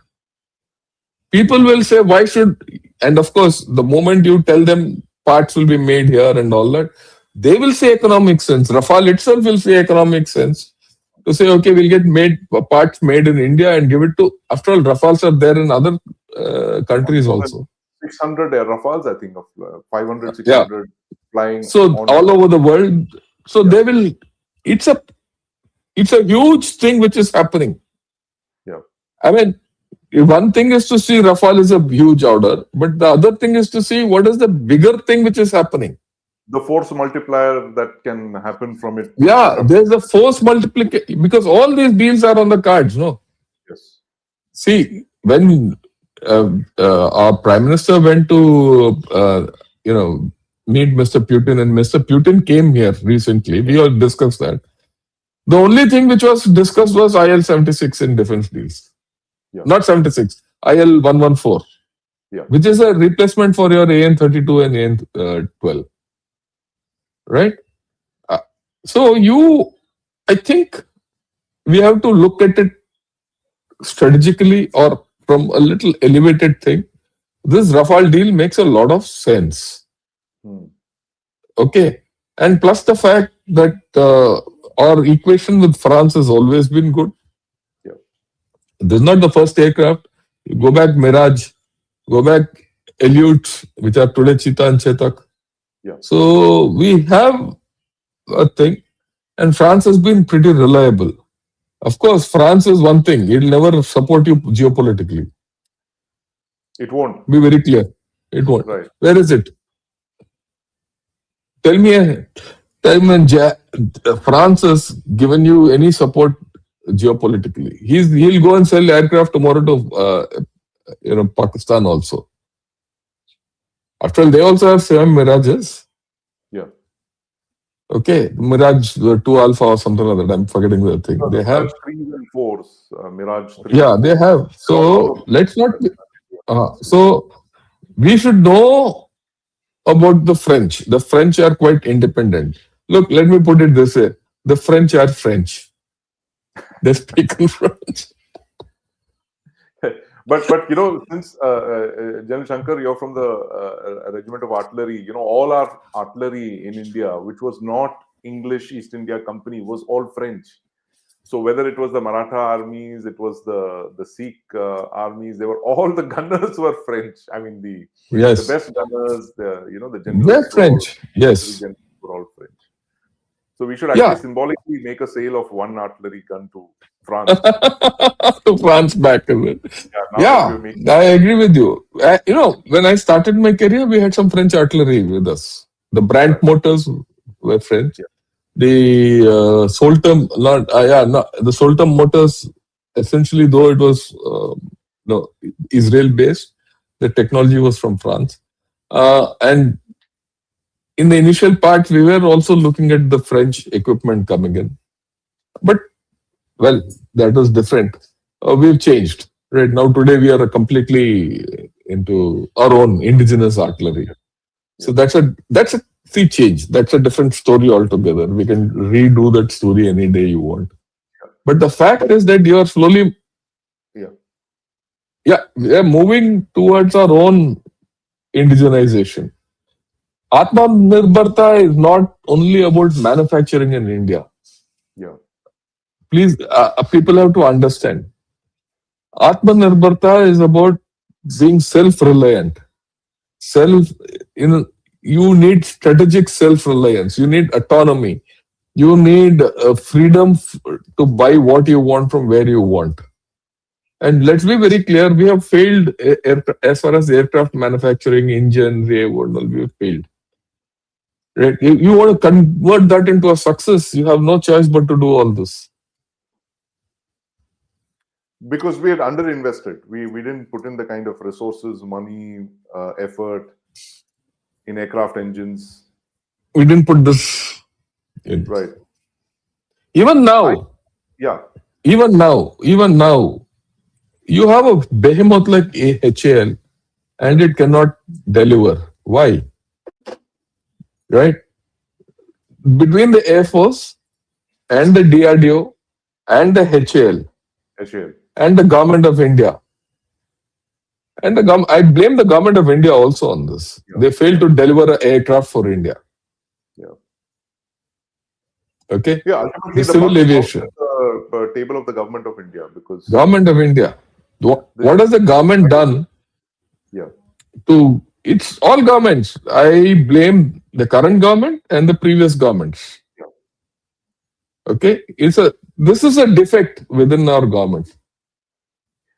People will say, why should, and of course, the moment you tell them parts will be made here and all that, they will say economic sense. Rafale itself will say economic sense. To say, okay, we'll get parts made in India and give it to, after all, Rafales are there in other countries also. 600 Rafales, I think, of 500, 600 flying. So all over the world. So they will, it's a huge thing which is happening. Yeah. I mean, one thing is to see Rafale is a huge order, but the other thing is to see what is the bigger thing which is happening. The force multiplier that can happen from it. Yeah, there's a force multiplication because all these deals are on the cards, no? Yes. See, when our Prime Minister went to, meet Mr. Putin, and Mr. Putin came here recently, we all discussed that. The only thing which was discussed was IL-76 in defense deals. Yeah. Not 76, IL-114, which is a replacement for your AN-32 and AN-12. Right? So I think we have to look at it strategically or from a little elevated thing. This Rafale deal makes a lot of sense. Okay. And plus the fact that our equation with France has always been good. Yeah. This is not the first aircraft. You go back Mirage, go back Elute, which are today Cheetah and Chetak. Yeah. So we have a thing, and France has been pretty reliable. Of course, France is one thing. It will never support you geopolitically. It won't. Be very clear. It won't. Right. Where is it? Tell me when France has given you any support geopolitically. He'll go and sell aircraft tomorrow to Pakistan also. After all, they also have 7 Mirages. Yeah. Okay, Mirage 2 Alpha or something like that. I'm forgetting the thing. They have 3s and 4s. Mirage 3. Yeah, they have. So let's not. So we should know about the French. The French are quite independent. Look, let me put it this way: the French are French. They speak in French. But since General Shankar, you're from the regiment of artillery. All our artillery in India, which was not English East India Company, was all French. So whether it was the Maratha armies, it was the Sikh armies, they were all the gunners were French. I mean the Yes, best gunners, the they're generals French. Yes. were all French. So we should actually Yeah. symbolically make a sale of one artillery gun to France. To France back, is it? Yeah, now that Yeah, we're making. I agree with you. When I started my career, we had some French artillery with us. The Brandt Right. motors were French. Yeah. The Soltem, the Soltem motors, essentially, though it was no Israel based, the technology was from France. And in the initial part, we were also looking at the French equipment coming in. But, well, that was different. We've changed. Right now, today, we are completely into our own indigenous artillery. So that's a sea change. That's a different story altogether. We can redo that story any day you want. But the fact is that you are slowly, we are moving towards our own indigenization. Atmanirbharta is not only about manufacturing in India. Yeah. Please, people have to understand. Atmanirbharta is about being self-reliant. You need strategic self-reliance. You need autonomy. You need freedom to buy what you want from where you want. And let's be very clear, we have failed as far as aircraft manufacturing, engine, we have failed. Right? You want to convert that into a success, you have no choice but to do all this. Because we had underinvested. We didn't put in the kind of resources, money, effort in aircraft engines. We didn't put this in. Right. Even now, even now, you have a behemoth like HAL and it cannot deliver. Why? Right? Between the Air Force and the DRDO and the HAL and the government of India. And I blame the government of India also on this. They failed to deliver an aircraft for India. Okay? Ultimately, the civil aviation. The table of the government of India, because government of India. What has the government done? It's all governments. I blame the current government and the previous governments. Okay? This is a defect within our government.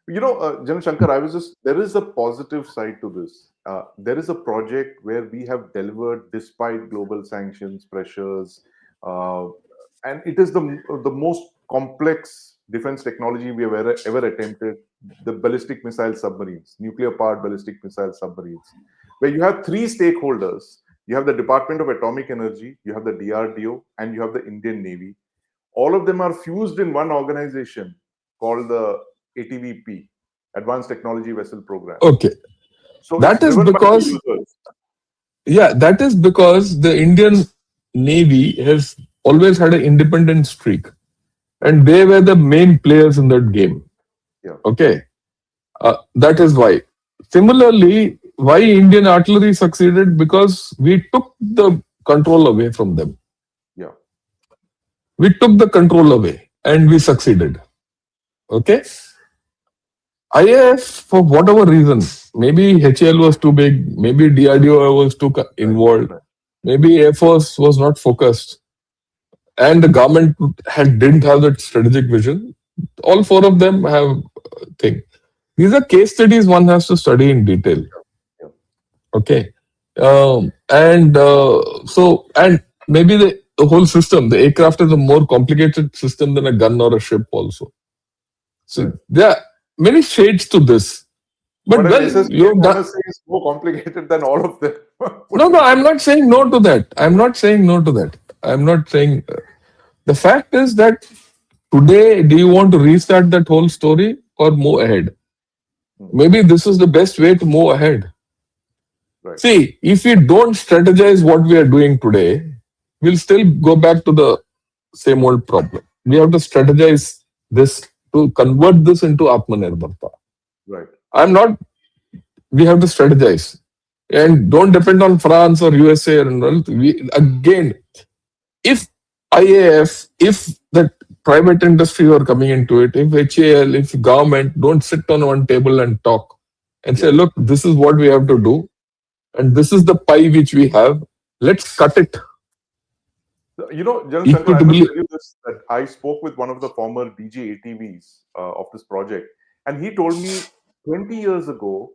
General Shankar, there is a positive side to this. There is a project where we have delivered despite global sanctions, pressures, and it is the most complex defense technology we have ever attempted. The ballistic missile submarines, nuclear-powered ballistic missile submarines, where you have three stakeholders. You have the Department of Atomic Energy, you have the DRDO, and you have the Indian Navy. All of them are fused in one organization called the ATVP, Advanced Technology Vessel Program. Okay. So that is because the Indian Navy has always had an independent streak. And they were the main players in that game. Okay. That is why. Similarly, why Indian artillery succeeded? Because we took the control away from them. We took the control away and we succeeded. Okay. IAF, for whatever reason, maybe HAL was too big, maybe DRDO was too involved, maybe Air Force was not focused, and the government didn't have that strategic vision. All four of them have thing. These are case studies one has to study in detail. Okay. And maybe the whole system, the aircraft is a more complicated system than a gun or a ship also. So there are many shades to this. But you've done is more complicated than all of them. No, I'm not saying no to that. I'm not saying the fact is that today, do you want to restart that whole story or move ahead? Maybe this is the best way to move ahead. Right. See, if we don't strategize what we are doing today, we'll still go back to the same old problem. We have to strategize this to convert this into Atmanirbharta. Right. I'm not, we have to strategize and don't depend on France or USA. And all. Again, if IAF, if the private industry are coming into it, if HAL, if government don't sit on one table and talk and say, Yes. look, this is what we have to do, and this is the pie which we have, let's cut it General Shankar, I must equitably. tell you this, that I spoke with one of the former DG ATVs of this project, and he told me 20 years ago,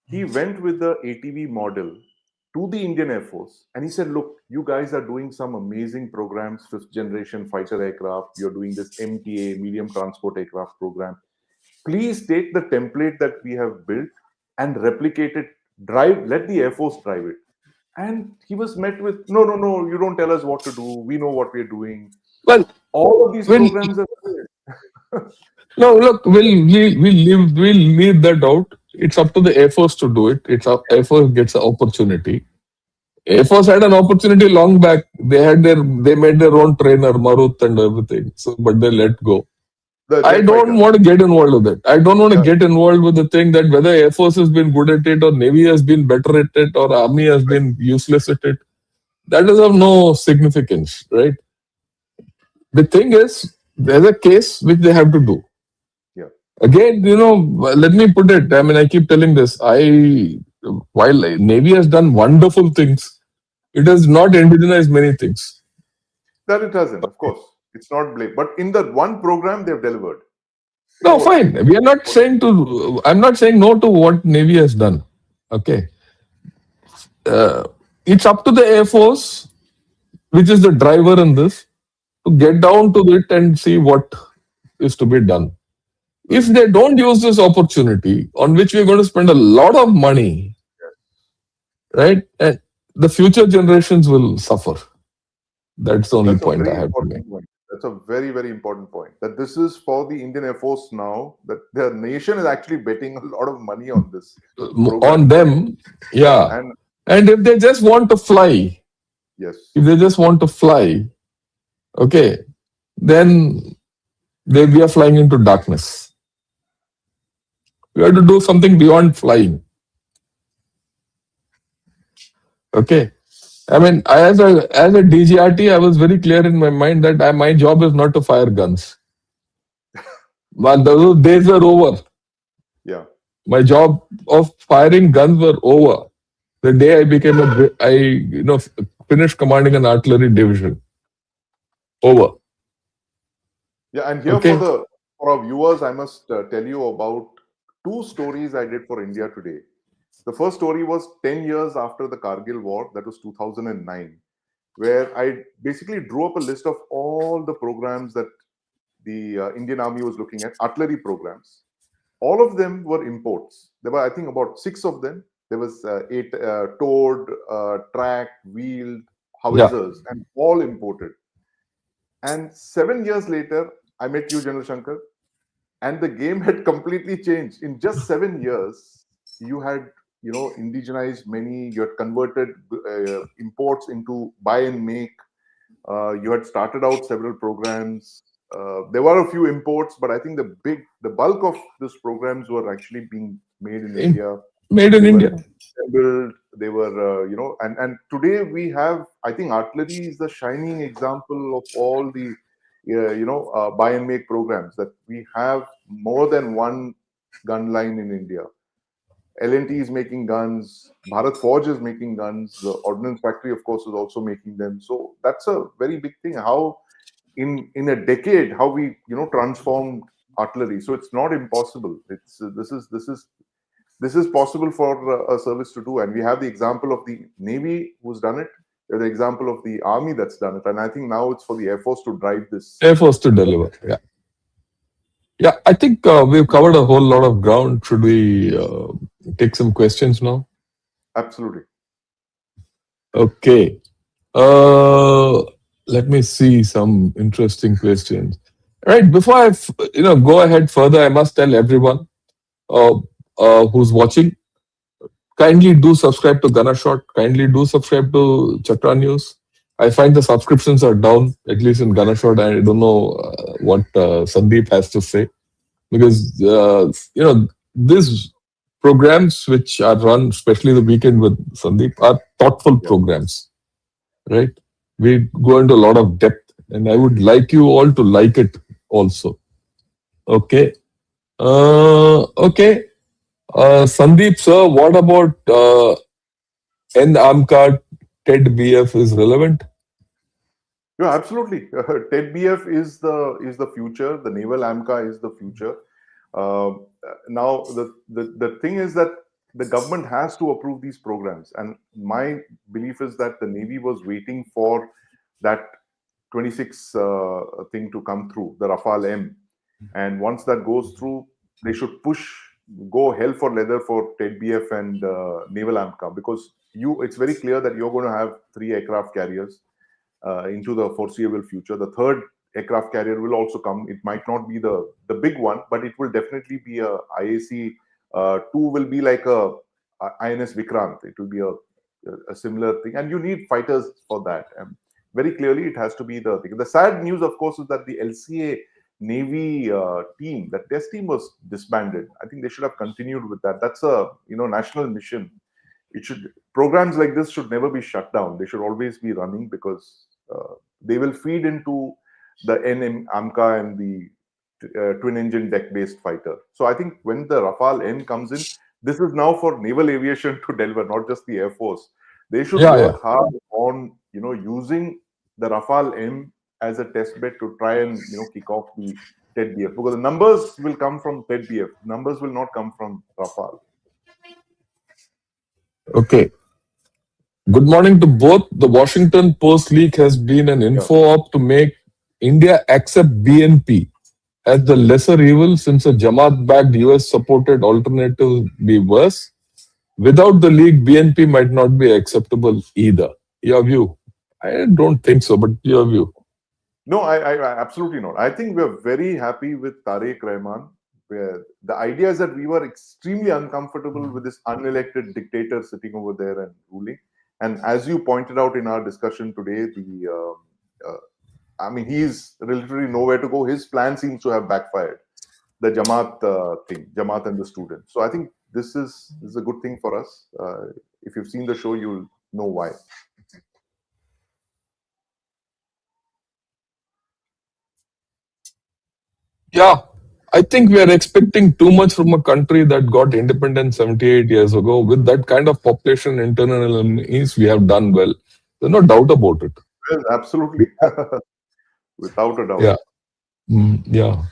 he went with the ATV model to the Indian Air Force, and he said, look, you guys are doing some amazing programs, fifth generation fighter aircraft, you're doing this MTA, medium transport aircraft program. Please take the template that we have built and replicate it, let the Air Force drive it. And he was met with, no, no, no, you don't tell us what to do. We know what we're doing. Well, All of these we'll, programs are failed. no, look, we'll leave that out. It's up to the Air Force to do it. It's up, Air Force gets an opportunity. Air Force had an opportunity long back. They made their own trainer, Marut and everything. So, but they let go. The I jet don't fighter. want to get involved with it. I don't want to Yeah. get involved with the thing that whether Air Force has been good at it or Navy has been better at it or Army has been useless at it. That is of no significance, right? The thing is, there's a case which they have to do. Yeah. Again, let me put it. I mean, I keep telling this. While Navy has done wonderful things, it has not indigenized many things. That it hasn't, of course. It's not blame. But in that one program, they've delivered. No, fine. We are not saying to. I'm not saying no to what Navy has done. Okay, it's up to the Air Force, which is the driver in this, to get down to it and see what is to be done. If they don't use this opportunity, on which we're going to spend a lot of money, right, and the future generations will suffer. That's the only That's a point I very have to make. important point. That's a very, very important point. That this is for the Indian Air Force now, that the nation is actually betting a lot of money on this program. On them, yeah. And And if they just want to fly, yes, okay, then we are flying into darkness. We have to do something beyond flying. Okay. I mean, as a DGRT, I was very clear in my mind that my job is not to fire guns. But those days were over. yeah. My job of firing guns were over the day I finished commanding an artillery division. Over. Yeah, and here Okay. for our viewers, I must tell you about two stories I did for India Today. The first story was 10 years after the Kargil War, that was 2009, where I basically drew up a list of all the programs that the Indian Army was looking at, artillery programs. All of them were imports. There were, I think, about six of them. There was eight towed, tracked, wheeled, howitzers, and all imported. And 7 years later, I met you, General Shankar, and the game had completely changed. In just 7 years, you had indigenized many. You had converted imports into buy and make. You had started out several programs. There were a few imports, but I think the bulk of these programs were actually being made in India. Made in They were India. assembled. They were, and today we have. I think artillery is the shining example of all the, buy and make programs, that we have more than one gun line in India. L&T is making guns. Bharat Forge is making guns. The Ordnance Factory, of course, is also making them. So that's a very big thing. How in a decade, how we transformed artillery. So it's not impossible. It's this is possible for a service to do, and we have the example of the Navy who's done it. We have the example of the Army that's done it, and I think now it's for the Air Force to drive this. Air Force to deliver. Yeah. Yeah, I think we've covered a whole lot of ground. Should we take some questions now? Absolutely. Okay. Let me see some interesting questions. Right. Before I go ahead further, I must tell everyone who's watching, Kindly do subscribe to Ganashot. Kindly do subscribe to Chakra News. I find the subscriptions are down, at least in Ganashot. I don't know what Sandeep has to say because these programs which are run, especially the weekend with Sandeep, are thoughtful Yeah. programs, right? We go into a lot of depth, and I would like you all to like it also. Okay. Okay. Sandeep, sir, what about NAMCA TED BF is relevant? Yeah, absolutely. TED-BF is the future. The naval AMCA is the future. Uh, Now, the thing is that the government has to approve these programs, and my belief is that the Navy was waiting for that 26 thing to come through, the Rafale M, and once that goes through, they should go hell for leather for TED-BF and naval AMCA, because it's very clear that you're going to have 3 aircraft carriers into the foreseeable future. The third aircraft carrier will also come. It might not be the big one, but it will definitely be a IAC. Two will be like a INS Vikrant. It will be a similar thing, and you need fighters for that. And very clearly, it has to be the thing. The sad news, of course, is that the LCA Navy team, that test team, was disbanded. I think they should have continued with that. That's a national mission. It should Programs like this should never be shut down. They should always be running, because they will feed into the NM AMCA and the twin engine deck based fighter. So I think when the Rafale M comes in, this is now for naval aviation to deliver, not just the Air Force. They should Yeah, yeah. work hard on using the Rafale M as a test bed to try and kick off the TED-BF, because the numbers will come from TED-BF. Numbers will not come from Rafale. Okay. Good morning to both. The Washington Post leak has been an info op to make India accept BNP as the lesser evil, since a Jamaat-backed US-supported alternative be worse. Without the leak, BNP might not be acceptable either. Your view? I don't think so, but your view? No, I absolutely not. I think we're very happy with Tariq Rahman. Where the idea is that we were extremely uncomfortable with this unelected dictator sitting over there and ruling. And as you pointed out in our discussion today, I mean, he's literally nowhere to go. His plan seems to have backfired. The Jamaat thing, Jamaat and the students. So I think this is a good thing for us. If you've seen the show, you'll know why. Yeah, I think we are expecting too much from a country that got independent 78 years ago. With that kind of population internal enemies, we have done well. There's no doubt about it. Well, absolutely, without a doubt. Yeah. Yeah.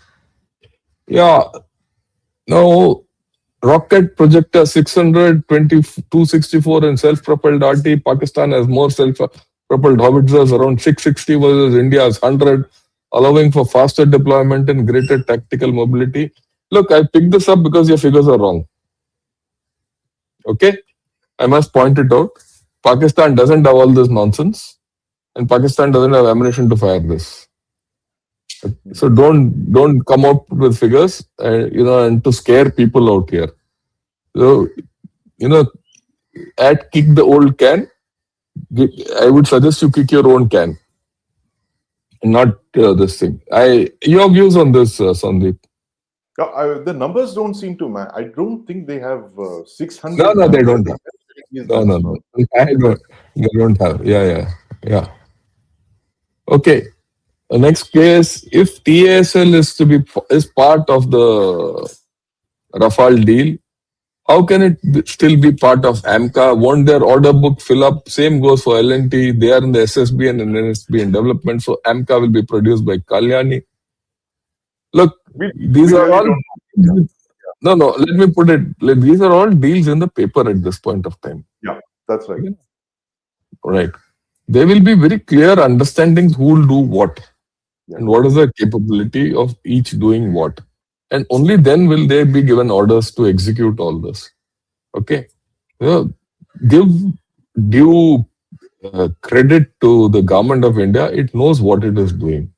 Yeah. Now, rocket projector 600, 264 and self-propelled RT. Pakistan has more self-propelled howitzers, around 660 versus India's 100, allowing for faster deployment and greater tactical mobility. Look, I picked this up because your figures are wrong. Okay? I must point it out. Pakistan doesn't have all this nonsense, and Pakistan doesn't have ammunition to fire this. So don't come up with figures, and to scare people out here. So, kick the old can. I would suggest you kick your own can, not this thing. Your views on this, Sandeep? The numbers don't seem to match. I don't think they have 600. No, they don't have. No. They don't have. Yeah. Okay. The next case, if TASL is part of the Rafale deal, how can it still be part of AMCA? Won't their order book fill up? Same goes for L&T. They are in the SSB and NSB in development, so AMCA will be produced by Kalyani. Look, these are all... No, let me put it. These are all deals in the paper at this point of time. Yeah, that's right. Right. There will be very clear understandings who will do what and what is the capability of each doing what. And only then will they be given orders to execute all this. Okay. Give due credit to the government of India. It knows what it is doing.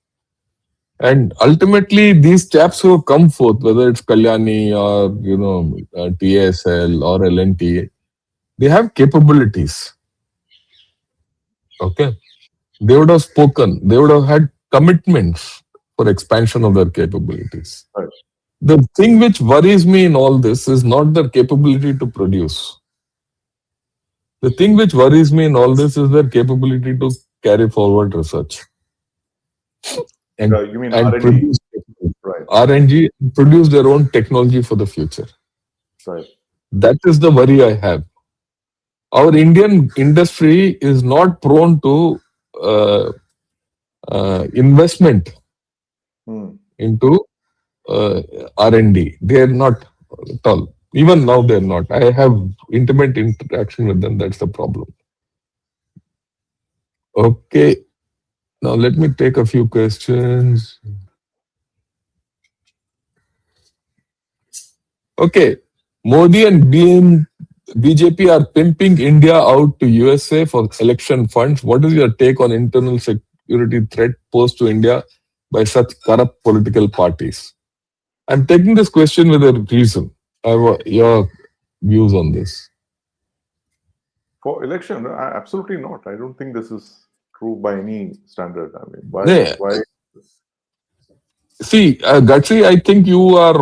And ultimately, these chaps who have come forth, whether it's Kalyani or TSL or L&T, They have capabilities. Okay. They would have spoken. They would have had commitments for expansion of their capabilities. Right. The thing which worries me in all this is not their capability to produce. The thing which worries me in all this is their capability to carry forward research and You mean and R&D? produce Right. R&D, produce their own technology for the future. Right. That is the worry I have. Our Indian industry is not prone to uh, investment Hmm. into uh, R&D. They are not at all. Even now, they are not. I have intimate interaction with them. That's the problem. Okay. Now, let me take a few questions. Okay. Modi and BJP are pimping India out to USA for election funds. What is your take on internal security threat posed to India by such corrupt political parties? I'm taking this question with a reason. I want your views on this. For election, absolutely not. I don't think this is true by any standard. I mean, why? Yeah. Why? See, Gatri, I think you are,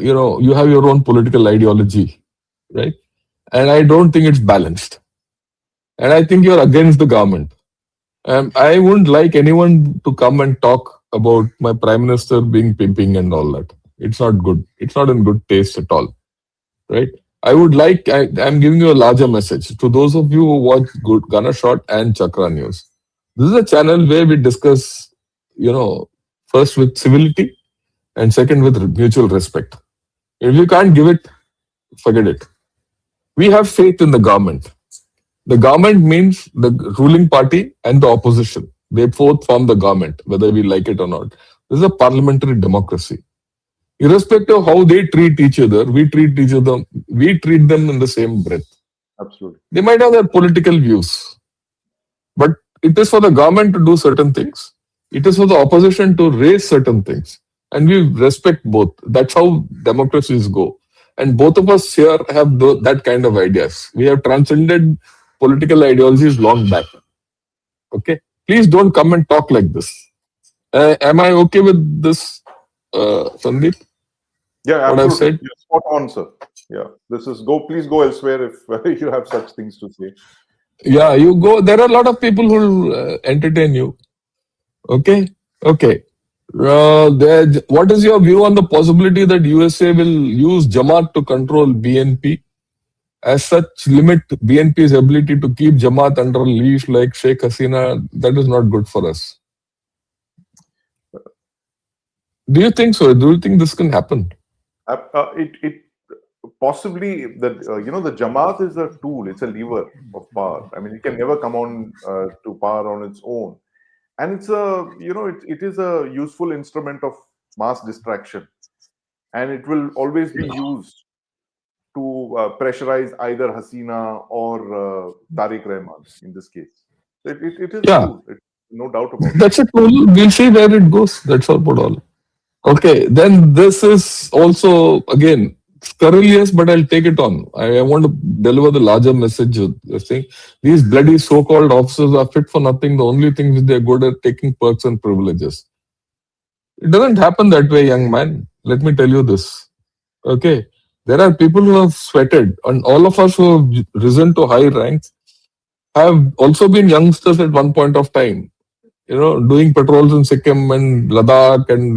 you have your own political ideology, right? And I don't think it's balanced. And I think you're against the government. I wouldn't like anyone to come and talk about my prime minister being pimping and all that. It's not good. It's not in good taste at all, right? I'm giving you a larger message to those of you who watch Good Gunner Shot and Chakra News. This is a channel where we discuss, first with civility and second with mutual respect. If you can't give it, forget it. We have faith in the government. The government means the ruling party and the opposition. They both form the government, whether we like it or not. This is a parliamentary democracy. Irrespective of how they treat each other, we treat them in the same breath. Absolutely. They might have their political views, but it is for the government to do certain things. It is for the opposition to raise certain things. And we respect both. That's how democracies go. And both of us here have that kind of ideas. We have transcended political ideologies long back. Okay? Please don't come and talk like this. Am I okay with this, Sandeep? Yeah, What I've absolutely. said? You're spot on, sir. Yeah. This is go. Please go elsewhere if you have such things to say. Yeah, you go. There are a lot of people who will entertain you. Okay? Okay. What is your view on the possibility that USA will use Jamaat to control BNP? As such, limit BNP's ability to keep Jamaat under a leash like Sheikh Hasina. That is not good for us. Do you think so? Do you think this can happen? It possibly that the Jamaat is a tool. It's a lever of power. I mean, it can never come on to power on its own, and it's a it is a useful instrument of mass distraction, and it will always be used to pressurize either Hasina or Tariq Rahman in this case. It is a Yeah, tool. No doubt about it. that's a tool. We'll see where it goes. That's all. Put all. Okay, then this is also again scurrilous, but I'll take it on. I want to deliver the larger message of this thing. These bloody so-called officers are fit for nothing. The only thing is they're good at taking perks and privileges. It doesn't happen that way, young man. Let me tell you this. Okay, there are people who have sweated, and all of us who have risen to high ranks have also been youngsters at one point of time. Doing patrols in Sikkim and Ladakh, and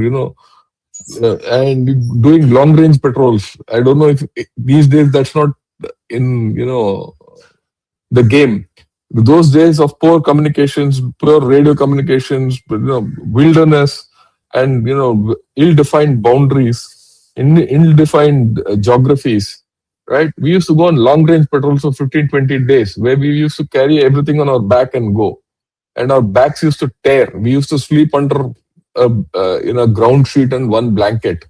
and doing long range patrols. I don't know if these days that's not in the game. Those days of poor communications, poor radio communications, wilderness, and ill-defined boundaries, ill-defined geographies. Right? We used to go on long range patrols for 15, 20 days, where we used to carry everything on our back and go, and our backs used to tear. We used to sleep under a ground sheet and one blanket,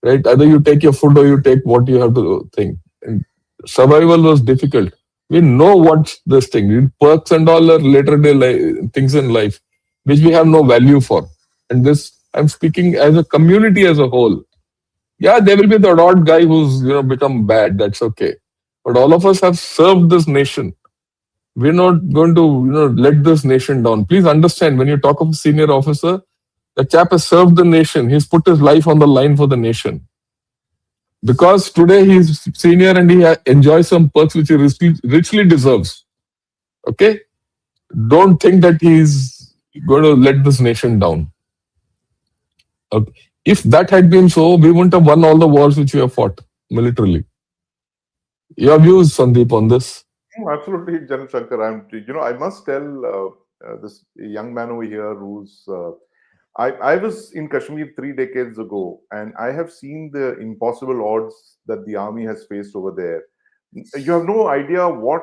right? Either you take your food or you take what you have to think. And survival was difficult. We know what's this thing. Perks and all are later day things in life, which we have no value for. And this, I'm speaking as a community as a whole. Yeah, there will be the odd guy who's become bad. That's okay. but all of us have served this nation. We're not going to, let this nation down. Please understand, when you talk of a senior officer, the chap has served the nation. He's put his life on the line for the nation. Because today he's senior and he enjoys some perks which he richly deserves. Okay? Don't think that he's going to let this nation down. Okay. If that had been so, we wouldn't have won all the wars which we have fought militarily. Your views, Sandeep, on this? Absolutely, General Shankar. I must tell this young man over here who's. I was in Kashmir 3 decades ago, and I have seen the impossible odds that the army has faced over there. You have no idea what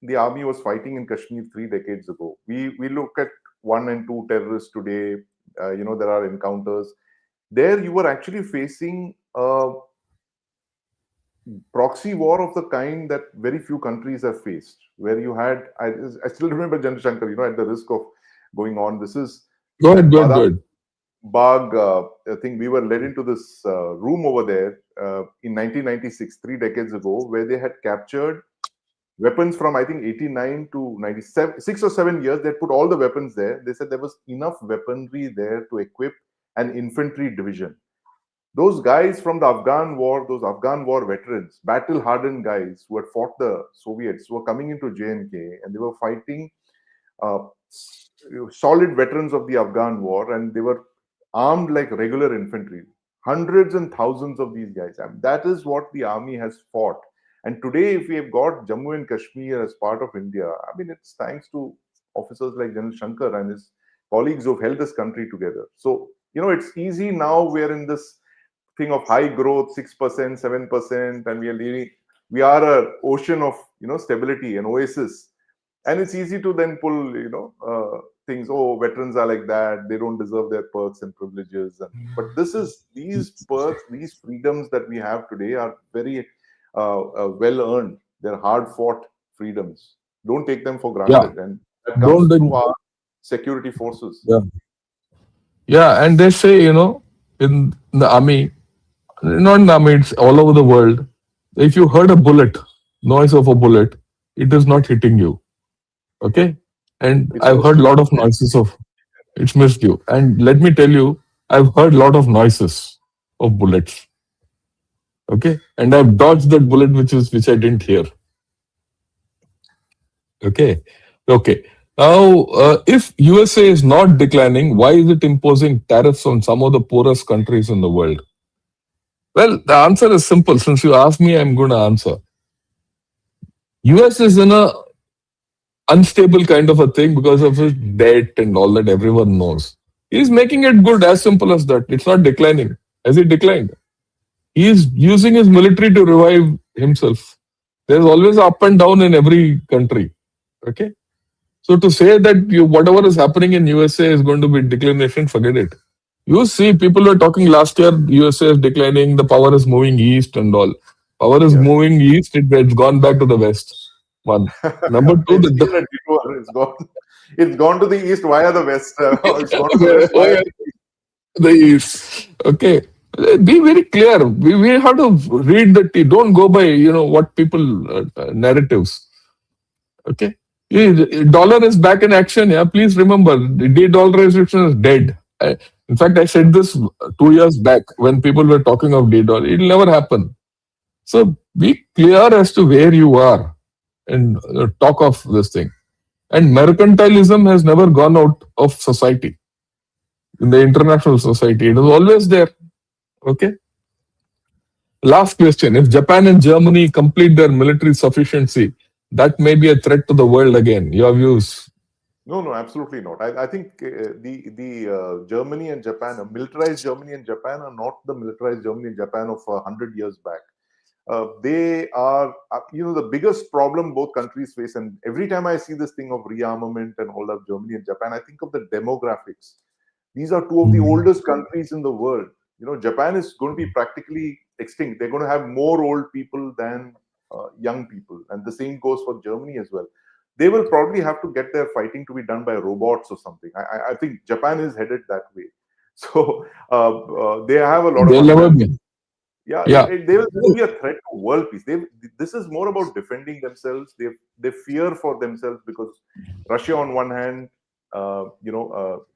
the army was fighting in Kashmir 3 decades ago. We look at one and two terrorists today. There are encounters. There, you were actually facing a proxy war of the kind that very few countries have faced. Where you had, I still remember General Shankar. At the risk of going on, this is Go at ahead, go ahead, go Badam ahead. Bagh. I think we were led into this room over there in 1996, 3 decades ago, where they had captured weapons from, I think, 89 to 97, 6 or 7 years. They had put all the weapons there. They said there was enough weaponry there to equip an infantry division. Those guys from the Afghan war, those Afghan war veterans, battle hardened guys who had fought the Soviets, were coming into JNK, and they were fighting uh, solid veterans of the Afghan war, and they were armed like regular infantry. Hundreds and thousands of these guys. And that is what the army has fought. And today, if we have got Jammu and Kashmir as part of India, it's thanks to officers like General Shankar and his colleagues who have held this country together. So, it's easy now. We're in this thing of high growth, 6%, 7%, and we are a ocean of, stability, an oasis. And it's easy to then pull, things. Oh, veterans are like that. They don't deserve their perks and privileges. But these perks, these freedoms that we have today are very well earned. They're hard fought freedoms. Don't take them for Yeah, granted. And that comes don't. through our security forces. Yeah, yeah, and they say, in the army, not in the army, it's all over the world. If you heard a bullet, noise of a bullet, it is not hitting you. Okay, and It's I've heard missed a you. lot of noises of it's missed you. And let me tell you, I've heard a lot of noises of bullets. Okay, and I've dodged that bullet which I didn't hear. Okay, okay. Now, if USA is not declining, why is it imposing tariffs on some of the poorest countries in the world? Well, the answer is simple. Since you asked me, I'm going to answer. US is in a unstable kind of a thing because of his debt and all that everyone knows. He's making it good, as simple as that. It's not declining. Has it declined? He is using his military to revive himself. There's always up and down in every country. Okay. So to say that whatever is happening in USA is going to be declination, forget it. You see, people were talking last year, USA is declining, the power is moving east and all. Power is Yes. moving east, it's gone back to the west. One. Number two, It's been a detour. It's gone. It's gone to the east via the west. It's gone to the west via the east. the east. Okay. Be very clear. We have to read the tea. Don't go by, what people narratives. Okay. Dollar is back in action. Yeah. Please remember, the de-dollarization is dead. In fact, I said this 2 years back when people were talking of de-dollar. It'll never happen. So be clear as to where you are and talk of this thing. And mercantilism has never gone out of society, in the international society. It is always there. Okay. Last question. If Japan and Germany complete their military sufficiency, that may be a threat to the world again. Your views? No, absolutely not. I think the Germany and Japan, militarized Germany and Japan, are not the militarized Germany and Japan of 100 years back. They are, the biggest problem both countries face. And every time I see this thing of rearmament and all of Germany and Japan, I think of the demographics. These are two of the oldest countries in the world. Japan is going to be practically extinct. They're going to have more old people than young people. And the same goes for Germany as well. They will probably have to get their fighting to be done by robots or something. I think Japan is headed that way. So they have a lot of They'll never untapped. be. Yeah, Yeah. they will never be a threat to world peace. This is more about defending themselves. They fear for themselves because Russia on one hand,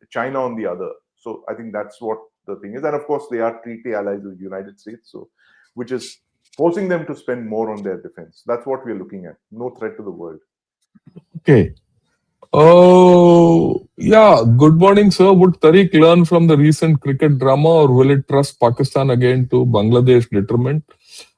China on the other. So I think that's what the thing is, and of course they are treaty allies with the United States, so which is forcing them to spend more on their defense. That's what we're looking at. No threat to the world. Okay. Oh, yeah. Good morning, sir. Would Tariq learn from the recent cricket drama or will it trust Pakistan again to Bangladesh detriment?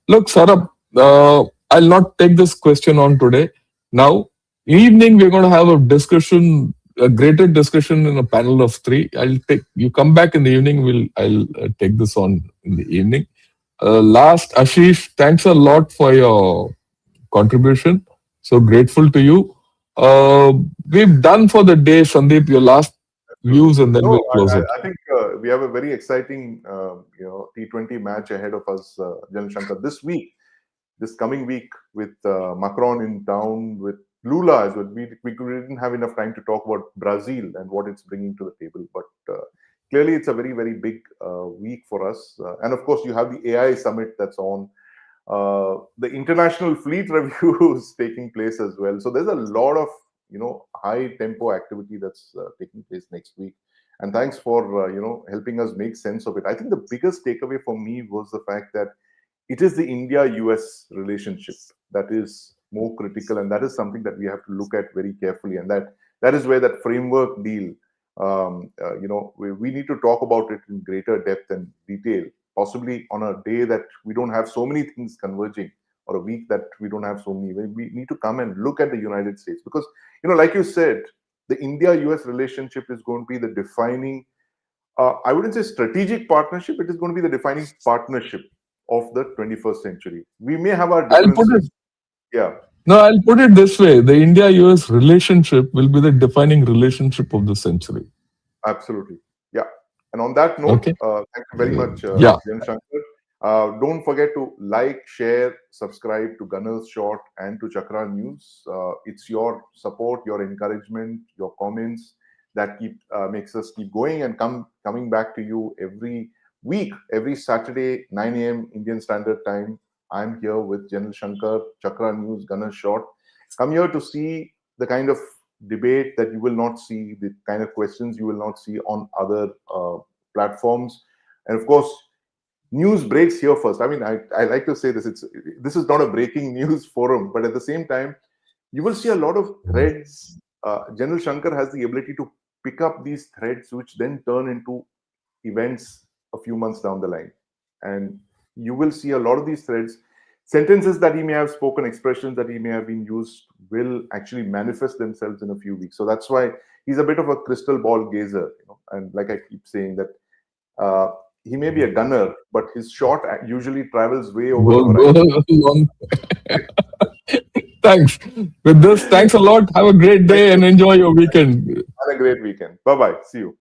Look, Sarab, I'll not take this question on today. Now, evening, we're going to have a discussion, a greater discussion in a panel of three. I'll take, you come back in the evening, I'll take this on in the evening. Last, Ashish, thanks a lot for your contribution. So grateful to you. We've done for the day, Sandeep, your last views, and then No, we'll close it. I think we have a very exciting, T20 match ahead of us, Jan Shankar, this coming week with Macron in town, with Lula as well. We didn't have enough time to talk about Brazil and what it's bringing to the table, but clearly it's a very, very big week for us. And of course, you have the AI summit that's on. The international fleet review is taking place as well. So there's a lot of high tempo activity that's taking place next week. And thanks for helping us make sense of it. I think the biggest takeaway for me was the fact that it is the India-US relationship that is more critical, and that is something that we have to look at very carefully. And that is where that framework deal, we need to talk about it in greater depth and detail, possibly on a day that we don't have so many things converging, or a week that we don't have so many. We need to come and look at the United States because, like you said, the India-US relationship is going to be the defining, I wouldn't say strategic partnership, it is going to be the defining partnership of the 21st century. We may have our I'll put it. differences. Yeah. No, I'll put it this way: the India-US relationship will be the defining relationship of the century. Absolutely. Yeah. And on that note, Okay. thank you very much, Yeah. Jan Shankar. Don't forget to like, share, subscribe to Gunner's Shot and to Chakra News. It's your support, your encouragement, your comments that makes us keep going and coming back to you every week, every Saturday, 9 a.m. Indian Standard Time. I'm here with General Shankar, Chakra News, Gunner's Shot. Come here to see the kind of debate that you will not see, the kind of questions you will not see on other platforms. And of course, news breaks here first. I mean, I like to say this, this is not a breaking news forum, but at the same time, you will see a lot of threads. General Shankar has the ability to pick up these threads, which then turn into events a few months down the line. And you will see a lot of these threads, sentences that he may have spoken, expressions that he may have been used will actually manifest themselves in a few weeks. So that's why he's a bit of a crystal ball gazer, and like I keep saying that he may be a gunner, but his shot usually travels way over the horizon. Thanks. With this, thanks a lot. Have a great day and enjoy your weekend. Have a great weekend. Bye-bye. See you.